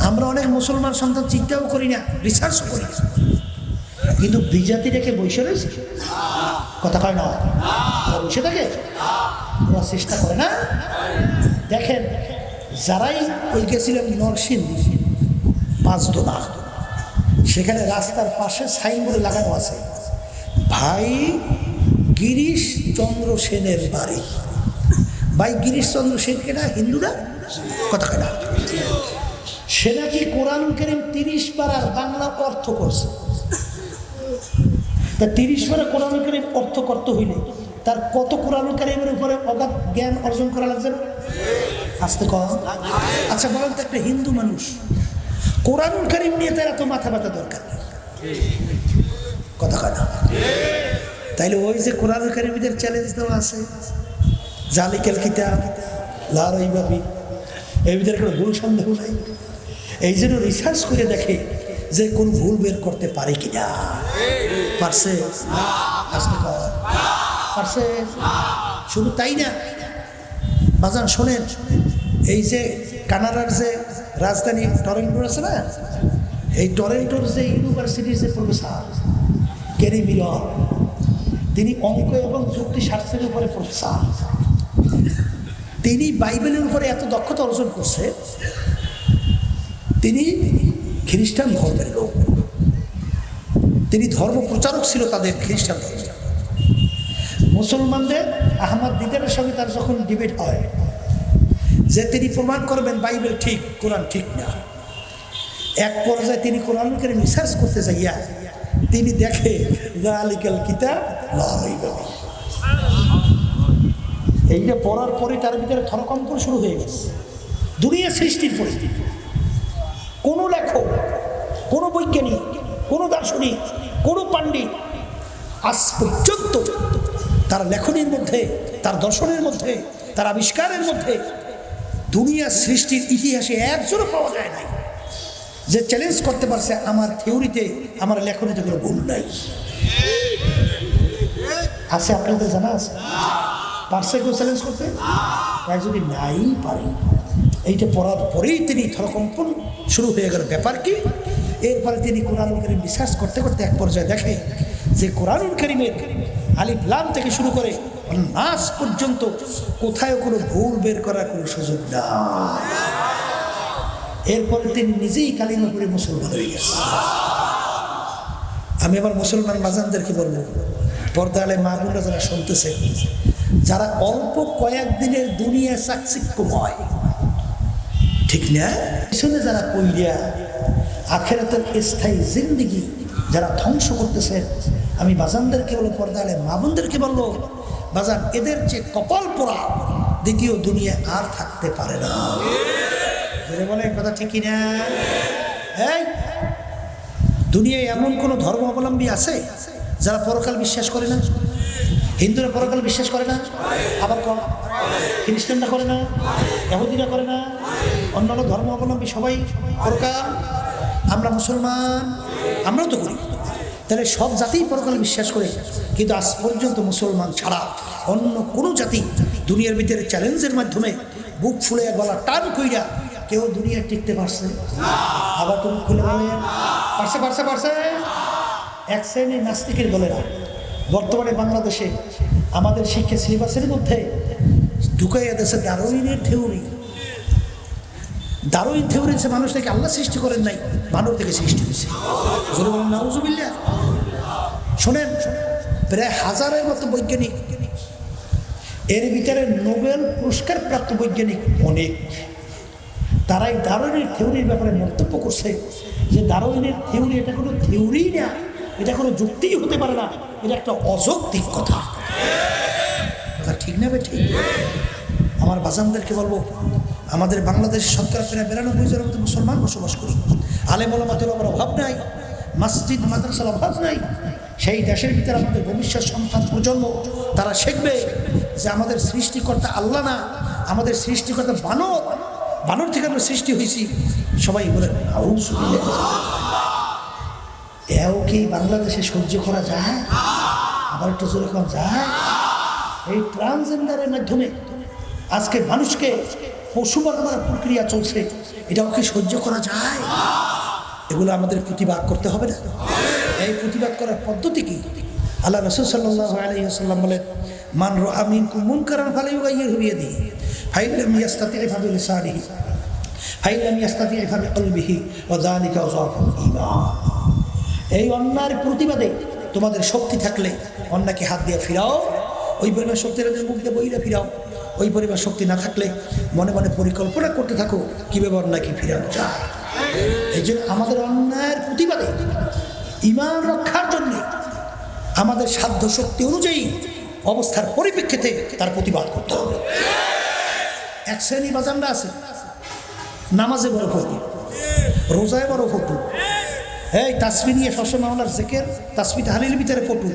আমরা অনেক মুসলমান সন্তান চিন্তাও করি না, রিসার্চ করি না, কিন্তু বিজাতি রেখে বসে রয়েছে। কথা কয় না? বসে থাকে, ওরা চেষ্টা করে না। দেখেন, যারাই ওই গেছিলাম নরসিংদী পাঁচদোনা, সেখানে রাস্তার পাশে সাইনবোর্ডে লাগানো আছে ভাই গিরিশ চন্দ্র সেনের বাড়ি। ভাই গিরিশ চন্দ্র সেন কেনা হিন্দুরা? কথা কেনা? সে নাকি কোরআন কারীম 30 পারার বাংলা অর্থ করছে। তা 30 পারা কোরআন কারীম অর্থ করতে হইলে তার কত কোরআন কারীমের উপরে অগাধ জ্ঞান অর্জন করা লাগছে না? আসতে কম। আচ্ছা বলেন তো, একটা হিন্দু মানুষ কোরআন কারীম নিয়ে তার এত মাথা ব্যথা দরকার নেই। কথা কেনা? তাইলে ওই যে কোরআন কারীমের চ্যালেঞ্জ দেওয়া আছে, জালিকাল কিতাব লা রাইবা ফিহি, এর ভিতরে কোনো ভুল সন্দেহ নাই। এই জন্য রিসার্চ করে দেখে যে কোন ভুল বের করতে পারে কিনা। পারছে? পারছে? শুধু তাই না বাজান, শোনেন, এই যে কানাডার যে রাজধানী টরন্টো আছে না, এই টরন্টোর যে ইউনিভার্সিটির যে প্রফেসর ক্যারি মিলর, তিনি অঙ্ক এবং যুক্তিশাস্ত্রের উপরে প্রফেসর। তিনি বাইবেলের উপরে এত দক্ষতা অর্জন করছে, তিনি খ্রিস্টান ধর্মের লোক, তিনি ধর্ম প্রচারক ছিল তাদের খ্রিস্টান ধর্মের। মুসলমানদের আহমদ দিদারের সঙ্গে তার যখন ডিবেট হয় যে তিনি প্রমাণ করবেন বাইবেল ঠিক, কোরআন ঠিক না, এক পর্যায়ে তিনি কোরআন কারীম রিসার্চ করতে যাইয়া তিনি দেখে যালিকাল কিতাব লা রাইবা ফিহি। এইটা পড়ার পরে তার ভিতরে থরকম্পন শুরু হয়ে গেছে। দুনিয়া সৃষ্টির পরে কোনো লেখক, কোনো বৈজ্ঞানিক, কোনো দার্শনিক, কোনো পণ্ডিত আজ পর্যন্ত তার লেখনীর মধ্যে, তার দর্শনের মধ্যে, তার আবিষ্কারের মধ্যে দুনিয়া সৃষ্টির ইতিহাসে একজনও পাওয়া যায় নাই যে চ্যালেঞ্জ করতে পারছে আমার থিওরিতে, আমার লেখনীতে কোনো ভুল নাই। আছে? আপনাদের জানা আছে? পারছে কেউ চ্যালেঞ্জ করতে? তাই যদি নাই পারে, এইটা পড়ার পরেই তিনি থরকম্পন শুরু হয়ে গেল। ব্যাপার কি? এরপরে তিনি কোরআন কারীম রিসার্চ করতে করতে এক পর্যায়ে দেখে যে কোরআন কারীমের আলিফ লাম থেকে শুরু করে নাস পর্যন্ত কোথায় কোনো ভুল বের করার কোনো সুযোগ না। এরপরে তিনি নিজেই কালিমা পড়ে মুসলমান হয়ে গেছে। আমি আমার মুসলমান বাজানদেরকে বলবো, পর্দালে মা বোনরা যারা শুনতেছে, যারা অল্প কয়েকদিনের দুনিয়া চাকচিক্যময়, ঠিক না, পিছনে যারা কইরা আখেরাতের স্থায়ী জিন্দেগি যারা ধ্বংস করতেছেন, আমি বাজানদেরকে বলবো, পর্দালে মা বোনদেরকে বলবো, বাজান এদের যে কপাল পোড়া দ্বিতীয় দুনিয়া আর থাকতে পারে না। বলে কথা ঠিক না? এই দুনিয়ায় এমন কোনো ধর্ম অবলম্বী আছে যারা পরকাল বিশ্বাস করে না? হিন্দুরা পরকাল বিশ্বাস করে না, আবার খ্রিস্টানরা করে না, ইহুদিরা করে না, অন্যান্য ধর্ম অবলম্বী সবাই পরকাল। আমরা মুসলমান, আমরাও তো করি। তাহলে সব জাতিই পরকাল বিশ্বাস করে, কিন্তু আজ পর্যন্ত মুসলমান ছাড়া অন্য কোনো জাতি দুনিয়ার ভিতরে চ্যালেঞ্জের মাধ্যমে বুক ফুলে গলা টান কইরা কেউ দুনিয়া টিকতে পারছে? আবার তুমি খুলে বলেন পারছে পারছে পারছে। এক শ্রেণীর নাস্তিকের দলেরা বর্তমানে বাংলাদেশে আমাদের শিক্ষা সিলেবাসের মধ্যে ঢুকাইয়া দিয়েছে ডারউইনের থিওরি। ডারউইন থিওরি হচ্ছে মানুষ থেকে আল্লাহ সৃষ্টি করেন নাই, মানব থেকে সৃষ্টি হয়েছে। জোরে বলেন নাউজুবিল্লাহ। শোনেন, প্রায় হাজারের মতো বৈজ্ঞানিক, এর ভিতরে নোবেল পুরস্কার প্রাপ্ত বৈজ্ঞানিক অনেক, তারাই ডারউইনের থিওরির ব্যাপারে মন্তব্য করছে যে ডারউইনের থিওরি এটা কোনো থিওরি না, এটা কোনো যুক্তিই হতে পারে না, এটা একটা অযৌক্তিক কথা। কথা ঠিক না বে ঠিক? আমার বাজানদেরকে বলবো, আমাদের বাংলাদেশের শতকরা প্রায় 92% মতো মুসলমান বসবাস করি। আলেম ওলামাদের অভাব নাই, মসজিদ মাদ্রাসার অভাব নাই। সেই দেশের ভিতরে আমাদের ভবিষ্যৎ সন্তান প্রজন্ম তারা শিখবে যে আমাদের সৃষ্টিকর্তা আল্লাহ না, আমাদের সৃষ্টিকর্তা বানর, বানর থেকে আমরা সৃষ্টি হয়েছি। সবাই বলেন আউযুবিল্লাহ। এও কি বাংলাদেশে সহ্য করা যায়? আবার একটু জোরে করা যায়? এই ট্রান্সজেন্ডারের মাধ্যমে আজকে মানুষকে পশু বানানোর প্রক্রিয়া চলছে, এটাও কি সহ্য করা যায়? এগুলো আমাদের প্রতিবাদ করতে হবে না? এই প্রতিবাদ করার পদ্ধতি কি? আল্লাহ রাসূল সাল্লাল্লাহু আলাইহি ওয়াসাল্লাম বলেন, মান রাআ মিনকুম মুনকারান ফালাইয়ুগাইয়িরহু বিয়াদিহি ফাইন লাম ইয়াস্তাতি' ফাবিলিসানিহি ফাইন লাম ইয়াস্তাতি' ফাবিকলবিহি ওয়া যালিকা আযাফুল ঈমান। এই অন্যায়ের প্রতিবাদে তোমাদের শক্তি থাকলে অন্যকে হাত দিয়ে ফিরাও, ওই পরিমাণ শক্তি মুখ দিয়ে বইরা ফিরাও। ওই পরিমাণ শক্তি না থাকলে মনে মনে পরিকল্পনা করতে থাকো কীভাবে অন্যায়কে ফিরানো যায়। এই জন্য আমাদের অন্যায়ের প্রতিবাদে ঈমান রক্ষার জন্য আমাদের সাধ্য শক্তি অনুযায়ী অবস্থার পরিপ্রেক্ষিতে তার প্রতিবাদ করতে হবে। এক শ্রেণী বাজানরা আছে নামাজে বড় ফটু, রোজায় বড় ফটু, এই তাসবিহ নিয়ে সবসময় মামলার জেকের তাসবিহ তাহলিলের ভিতরে ফটু,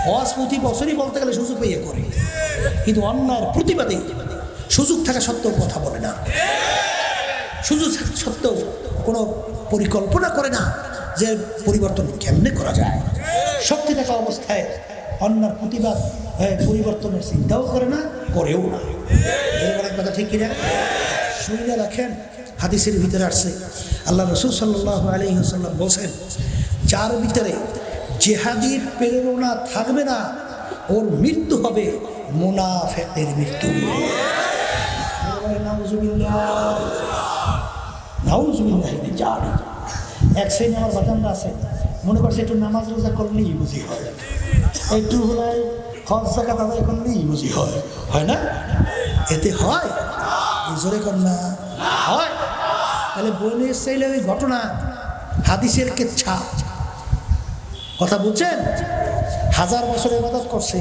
হজ প্রতি বছরই বলতে গেলে সুযোগ পেয়ে করে, কিন্তু অন্যায়ের প্রতিবাদে সুযোগ থাকা সত্ত্বেও কথা বলে না, সুযোগ সত্ত্বেও কোনো পরিকল্পনা করে না যে পরিবর্তন কেমনে করা যায়। শক্তি থাকা অবস্থায় অন্যার প্রতিবাদ পরিবর্তনের চিন্তাও করে না, করেও না। এর কথা ঠিক কিনা? শুনে রাখেন, হাদিসের ভিতরে আসছে আল্লাহ রাসূল সাল্লাল্লাহু আলাইহি ওয়াসাল্লাম বলেন, যার ভিতরে জিহাদির প্রেরণা থাকবে না ওর মৃত্যু হবে মুনাফিকের মৃত্যু। নাউজুবিল্লাহ, নাউজুবিল্লাহ। এক শ্রেণী আমার বাজানরা আছে, মনে করছে একটু নামাজ রোজা করলেই বুঝি হয়, একটু হলে হজ যাকাত আদায় করলেই বুঝি হয়, হয় না? এতে হয় জোরে কর না হয়। তাহলে বলে চাইলে ওই ঘটনা হাদিসের কেচ্ছা কথা বুঝছেন? 1000 বছর ইবাদত করছে,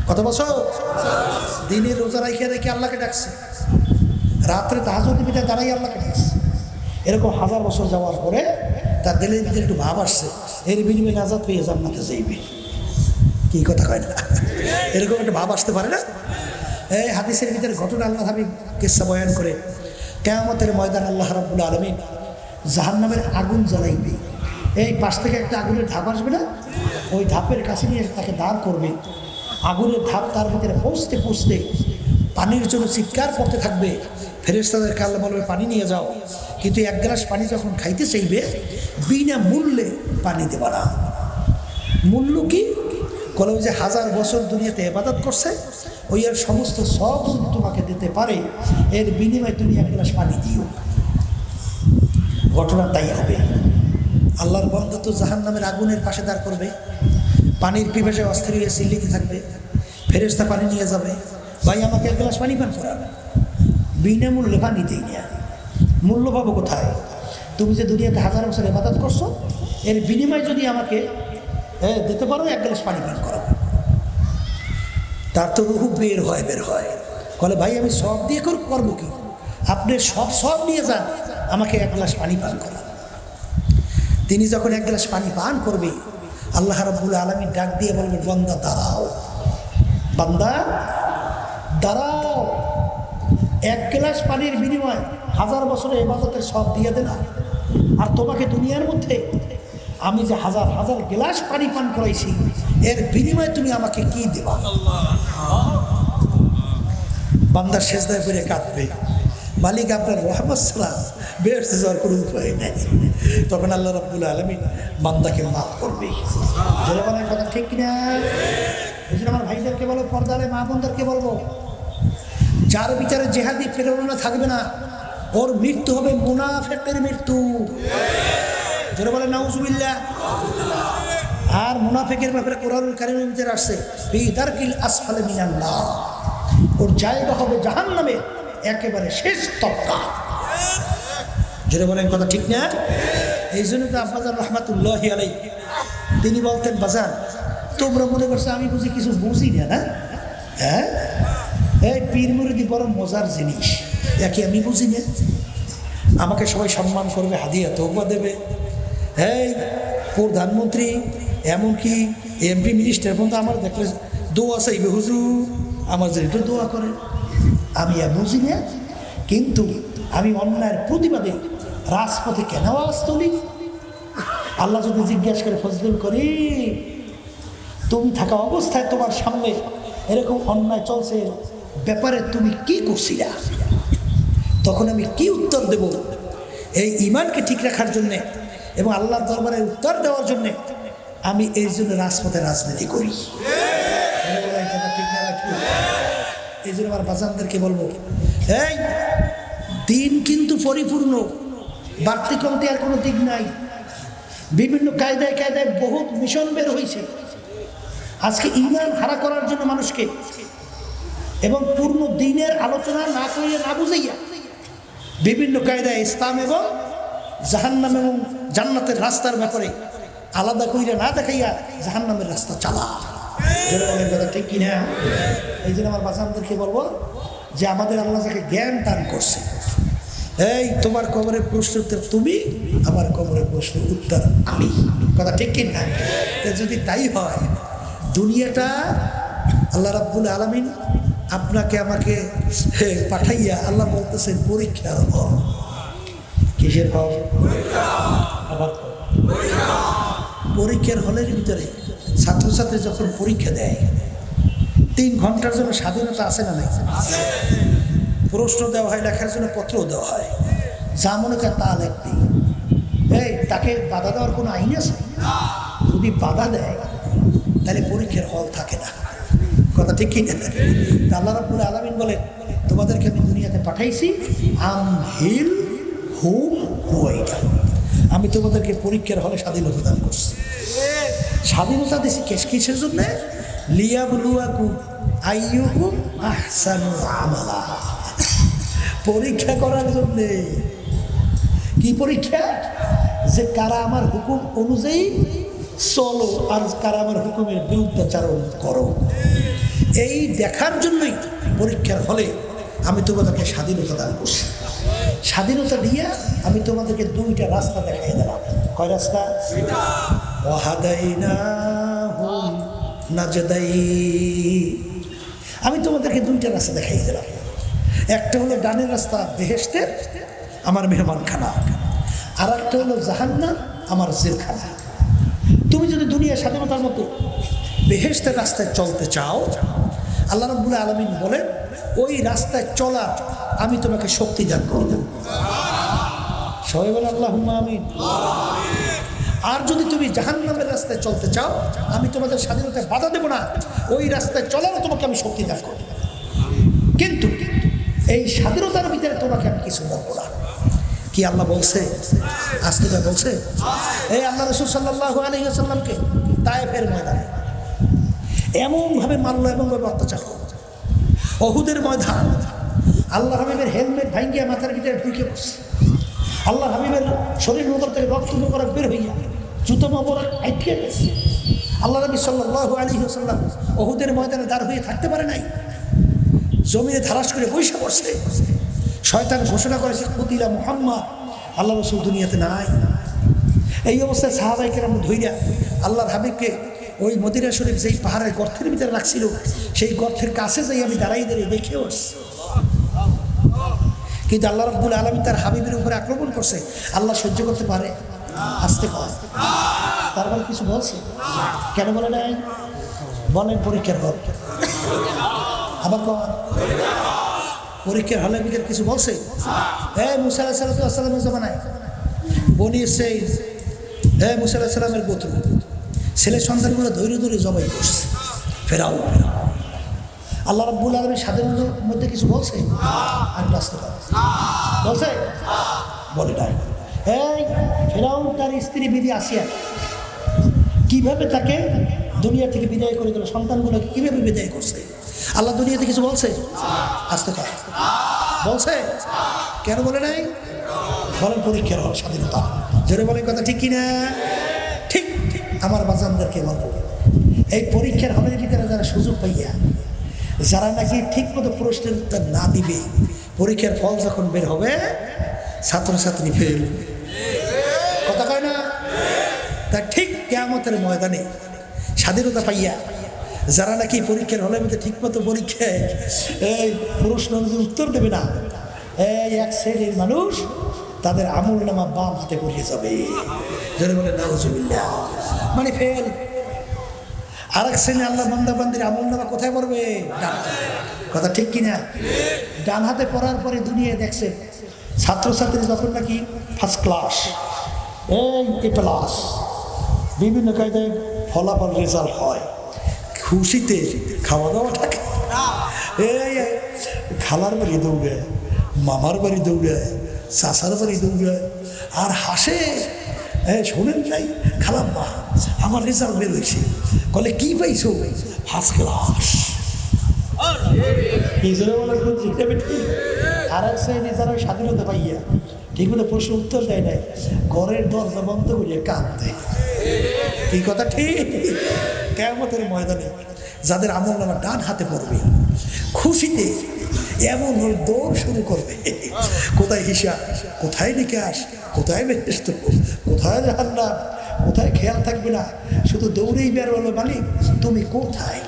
কত বছর? দিনের রোজা রাইখে রেখে আল্লাহকে ডাকছে, রাত্রে তাহাজ্জুদের ভিতরে দাঁড়াই আল্লাহকে ডাকছে। এরকম 1000 বছর যাওয়ার পরে তার দিলের ভিতরে একটু ভাব আসছে, এর বিনিময়ে নাজাত পেয়ে জান্নাতে যাইবে। কি কথা কয় না? এরকম একটা ভাব আসতে পারে না? এই হাদিসের ভিতরে ঘটনা আল্লাহ হাবিব কিসসা বয়ান করে, কিয়ামতের ময়দান আল্লাহ রাব্বুল আলামিন জাহান্নামের আগুন জ্বালাইবে। এই পাশ থেকে একটা আগুনের ধাপ আসবে না, ওই ধাপের কাছে নিয়ে তাকে দাঁড় করবে। আগুনের ধাপ তার ভিতরে পৌঁছতে পৌঁছতে পানির জন্য চিৎকার করতে থাকবে। ফেরেশতাদেরকে আল্লাহ বলবে পানি নিয়ে যাও, কিন্তু এক গ্লাস পানি যখন খাইতে চাইবে বিনা মূল্যে পানি দেবে না। মূল্য কি? বলে যে 1000 বছর দুনিয়াতে ইবাদত করছে, ওই আর সমস্ত সব যদি তোমাকে দিতে পারে, এর বিনিময়ে তুমি এক গ্লাস পানি দিও। ঘটনা তাই হবে। আল্লাহর বন্ধু তো জাহান্নামের আগুনের পাশে দাঁড় করবে, পানির পিপাসায় অস্থির হয়ে চিল্লিতে থাকবে, ফেরেশতা পানি নিয়ে যাবে, ভাই আমাকে এক গ্লাস পানি পান করাবে, বিনামূল্যে পানি দিই না। মূল্য পাবো কোথায়? তুমি যে দুনিয়াতে হাজার বছর ইবাদত করছো, এর বিনিময়ে যদি আমাকে দিতে পারো এক গ্লাস পানি পান করাবে, তার তো রুহু বের হয়। বলে ভাই আমি সব দিয়ে করবো কি? আপনি সব নিয়ে যান, আমাকে এক গ্লাস পানি পান করা। তিনি যখন এক গ্লাস পানি পান করবে, আল্লাহ রাব্বুল আলামিন ডাক দিয়ে বলবেন, বান্দা দাঁড়াও, বান্দা দাঁড়াও, এক গ্লাস পানির বিনিময়ে হাজার বছরের ইবাদতের সব দিয়ে দিলাম, আর তোমাকে দুনিয়ার মধ্যে আমি যে হাজার হাজার গ্লাস পানি পান করাইছি, এর বিনিময়ে তুমি আমাকে কি দেবা? বান্দা সেজদায় করে কাঁদবে, মালিক আপনার রহমত ছাড়া বেহেশতে যাওয়ার কোনো উপায় নেই। তখন আল্লাহ রাব্বুল আলামিন বান্দাকে মাফ করবে। জোরে বলার কথা ঠিক কিনা? এই জন্য আমার ভাইদেরকে বলো, পর্দালে মা বোনদেরকে বলবো, যার বিচারে জেহাদি প্রেরণা থাকবে না, ওর মৃত্যু হবে মুনাফিকের মৃত্যু। জোরে বলেন নাউজুবিল্লাহ। আর মুনাফিকের ব্যাপারে কোরআনুল কারীমের ভিতরে আসছে, ফি দারকিল আসফালি মিনান নার, ওর জায়গা হবে জাহান্নামে একেবারে শেষ তবকা। জোরে বলেন কথা ঠিক না? এই জন্য তো আব্বাজান রহমাতুল্লাহি আলাইহি তিনি বলতেন, বাজান তোমরা মনে করছো আমি বুঝি কিছু বুঝি না, না? হ্যাঁ, এই পীর মুরিদি বড় মজার জিনিস, একে আমি বুঝি না। আমাকে সবাই সম্মান করবে, হাদিয়া তওবা দেবে, এই প্রধানমন্ত্রী এমনকি এমপি মিনিস্টার পর্যন্ত আমার দেখলে দোয়া চাইবে, হুজুর আমার জন্য একটু দোয়া করে। আমি বুঝি না, কিন্তু আমি অন্যায়ের প্রতিবাদে রাজপথে কেন আওয়াজ তুলি? আল্লাহ যদি জিজ্ঞাসা করে, ফজলুল করিম তুমি থাকা অবস্থায় তোমার সামনে এরকম অন্যায় চলছে, ব্যাপারে তুমি কি করছিলা? তখন আমি কি উত্তর দেব? এই ঈমানকে ঠিক রাখার জন্যে এবং আল্লাহর দরবারে উত্তর দেওয়ার জন্যে আমি এই জন্য রাজপথে রাজনীতি করি। ঠিক না? এই জন্য আমার বাজানদেরকে বলবো, এই দিন কিন্তু পরিপূর্ণ, বাড়তি কমতি আর কোনো দিক নাই। বিভিন্ন কায়দায় কায়দায় বহুত মিশন বের হয়েছে আজকে ঈমান হারা করার জন্য মানুষকে, এবং পূর্ণ দিনের আলোচনা না করিয়া না বুঝাইয়া বিভিন্ন কায়দায় ইসলাম এবং জাহান্নাম এবং জান্নাতের রাস্তার ব্যাপারে আলাদা করিয়া না দেখাইয়া জাহান্নামের রাস্তা চালা। কথা ঠিক কিনা? এই জন্য আমার বাচ্চাদেরকে বলবো যে আমাদের আল্লাহ যাকে জ্ঞান দান করছে, এই তোমার কবরের প্রশ্নের উত্তর তুমি, আমার কবরের প্রশ্নের উত্তর আমি। কথা ঠিক কিনা? যদি তাই হয়, দুনিয়াটা আল্লাহ রাব্বুল আলামিন আপনাকে আমাকে পাঠাইয়া আল্লাহ বলতেছেন পরীক্ষার হল। কিসের হল? আবার পরীক্ষার হলের ভিতরে ছাত্রছাত্রী যখন পরীক্ষা দেয়, 3 ঘন্টার জন্য স্বাধীনতা আছে না নাই? প্রশ্ন দেওয়া হয়, লেখার জন্য পত্রও দেওয়া হয়, যা মনে করে তা লিখবে। এই তাকে বাধা দেওয়ার কোনো আইন আছে? যদি বাধা দেয় তাহলে পরীক্ষার হল থাকে না। কথা ঠিক কি না? আল্লাহ রাব্বুল আলামিন বলেন, তোমাদেরকে আমি দুনিয়াতে পাঠাইছি আমহিল হুম রুয়াইদা, আমি তোমাদেরকে পরীক্ষার হলে স্বাধীনতা দান করছি। স্বাধীনতা দিছি কিসের জন্য? লিয়াবলুয়াকুম আইয়ুকুম আহসানু আমালা, পরীক্ষা করার জন্যে। কি পরীক্ষা? যে কারা আমার হুকুম অনুযায়ী চলো আর কারা আমার হুকুমের বিরুদ্ধাচারণ করো, এই দেখার জন্যই পরীক্ষার হলে আমি তোমাদেরকে স্বাধীনতা দান করছি। স্বাধীনতা দিয়ে আমি তোমাদেরকে 2টা রাস্তা দেখাই দিলাম। কয় রাস্তা? ওয়াহাদাইনাহুম নাজদাইন, আমি তোমাদেরকে 2টা রাস্তা দেখাই দিলাম। একটা হলো ডানের রাস্তা বেহেশতের, আমার মেহমানখানা, আর একটা হলো জাহান্নাম, আমার জেলখানা। তুমি যদি দুনিয়া স্বাধীনতার মতো বেহেশতের রাস্তায় চলতে চাও, আল্লাহ রাব্বুল আলামিন বলেন ওই রাস্তায় চলার আমি তোমাকে শক্তি দান করব। সবাই বলে আল্লাহুম্মা আমিন। আর যদি তুমি জাহান্নামের রাস্তায় চলতে চাও, আমি তোমাদের স্বাধীনতায় বাধা দেব না, ওই রাস্তায় চলারও তোমাকে আমি শক্তি দান করব। কিন্তু এই স্বাধীনতার ভিতরে তোমাকে আমি কিছু বলবো না। কি আল্লাহ বলছে? আসতে করে বলছে। এই আল্লাহ রাসূল সাল্লাল্লাহু আলাইহি ওয়াসাল্লামকে তায়েফের ময়দানে এমনভাবে মারলো, এমনভাবে অত্যাচার করলো। উহুদের ময়দান, আল্লাহ হাবিবের হেলমেট ভাঙ্গিয়া মাথার ভিতরে ঢুকে পড়ছে। আল্লাহ হাবিবের শরীর মধ্যে থেকে রক্ত করে বের হইয়া জুতো মোবারক আটকে গেছে। আল্লাহ নবী সাল্লাল্লাহু আলাইহি ওয়াসাল্লাম উহুদের ময়দানে দাঁড় হয়ে থাকতে পারে নাই, জমিনে ধারাস করে বসে পড়ছে। শয়তান ঘোষণা করেছে কুতিলা মুহাম্মদ, আল্লাহ রাসূল দুনিয়াতে নাই। এই অবস্থায় সাহাবায়ে কেরাম ধইরা আল্লাহর হাবিবকে ওই মদিনা শরীফ যেই পাহাড়ের গর্তের ভিতরে রাখছিল, সেই গর্তের কাছে যাই আমি দাঁড়াই দেখে আসছি। কিন্তু আল্লাহ রাব্বুল আলামিন তার হাবিবের উপরে আক্রমণ করছে, আল্লাহ সহ্য করতে পারে? আসতে কয়। তারপরে কিছু বলছে? কেন বলে নাই? বলেন পরীক্ষার হল। আবার পরীক্ষার হলের ভিতরে কিছু বলছে? হ্যাঁ, মুসা আলাইহিস সালামের জমানায় বনি ইসরাঈল, হ্যাঁ মুসা আলাইহিস সালামের গোত্র ছেলে সন্তানগুলো ধৈর্য ধরে জবাই করছে ফেরাও। আল্লাহ রাব্বুল আলামিন স্বাধীনতার মধ্যে কিছু বলছে? আর আসতে বলছে? বলে নাই। এই ফেরাউন তার স্ত্রী বিবি আসিয়া কিভাবে তাকে দুনিয়া থেকে বিদায় করে দিল, সন্তানগুলোকে কিভাবে বিদায় করছে? আল্লাহ দুনিয়াতে কিছু বলছে? আসতে বলছে? কেন বলে নাই? বলেন পরীক্ষার হল, স্বাধীনতা। জোরে বলেন কথা ঠিক কিনা? ঠিক। আমার বাজানদেরকে বলবো, এই পরীক্ষার হলের ভিতরে যারা সুযোগ পাইয়া, যারা নাকি ঠিক মতো প্রশ্নের উত্তর না দিবে, পরীক্ষার ফল যখন বের হবে ছাত্রছাত্রী ফেল। কথা কয় না? তা ঠিক কিয়ামতের ময়দানে স্বাধীনতা পাইয়া যারা নাকি পরীক্ষার হলের মধ্যে ঠিক মতো পরীক্ষায় এই প্রশ্ন উত্তর দেবে না, এই এক শ্রেণীর মানুষ তাদের আমল নামা বাম হাতে পড়িয়ে যাবে। যারা বলে নাউজুবিল্লাহ, মানে ফেল। আর এক শ্রেণী আল্লাহ বান্দা বান্দির আমল নামা কোথায় পড়বে? ডান হাতে। কথা ঠিক কিনা? ডান হাতে পড়ার পরে দুনিয়ায় দেখছে ছাত্রছাত্রী যখন নাকি ফার্স্ট ক্লাস, এ প্লাস, বিভিন্ন কায়দায় ফলাফল রেজাল্ট হয়, খুশিতে খাওয়া দাওয়া থাকে, এই খালার বাড়ি দৌড়ায়, মামার বাড়ি দৌড়ায়, চাষার বাড়ি দৌড়ায়, আর হাসে। শোনেন নাই খালাম্মা, আমার রেজাল্ট বের হয়েছে। বলে কি পাইছো? First class. আর এক শ্রেণী যারা স্বাধীনতা পাইয়া ঠিক মতো প্রশ্ন উত্তর দেয় নাই, ঘরের দরজা বন্ধ করিয়া কাঁদতে। এই কথা ঠিক। কিয়ামতের ময়দানে যাদের আমল নামা ডান হাতে পড়বে, খুশিতে এমন দৌড় শুরু করবে, কোথায় হিসাব, কোথায় নিকাশ, কোথায় বেহেশত, কোথায় জাহান্নাম, কোথায় খেয়াল থাকবে না, শুধু দৌড়েই বের হলো, মালিক তুমি কোথায়,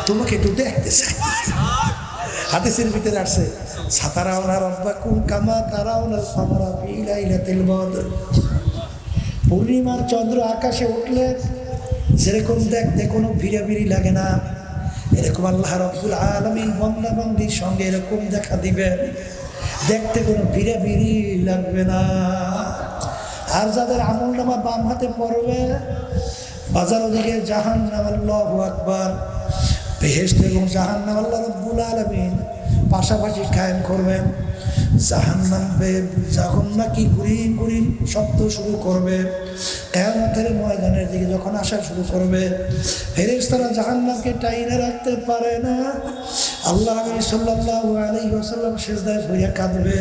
তোমাকে একটু দেখতে চাই। হাদিসের ভিতরে আসছে সাতারাউনা রাব্বাকুম কামা তারাউনাল কামারা ফি লাইলাতিল বদর। পূর্ণিমার চন্দ্র আকাশে উঠলে যেরকম দেখতে কোনো ভিড়াভিড়ি লাগে না, এরকম আল্লাহ রাব্বুল আলামিন বান্দা বান্দির সঙ্গে এরকম দেখা দিবেন, দেখতে কোনো ভিড়াভিড়ি লাগবে না। আর যাদের আমল নামা বাম হাতে পড়বে, বাজার দিকে জাহান্নাম, আল্লাহু আকবার, বেহেশত এবং জাহান্নাম আল্লাহ রাব্বুল আলামিন পাশাপাশি কায়েম করবেন। জাহান্নাম যখন নাকি গুরিন গুরিন শব্দ শুরু করবে, কিয়ামতের ময়দানের দিকে যখন আসা শুরু করবে, ফেরেশতারা জাহান্নামকে টাইনে রাখতে পারে না। আল্লাহ নবী সাল্লাল্লাহু আলাইহি ওয়াসাল্লাম সিজদায় পড়ে কাঁদবে।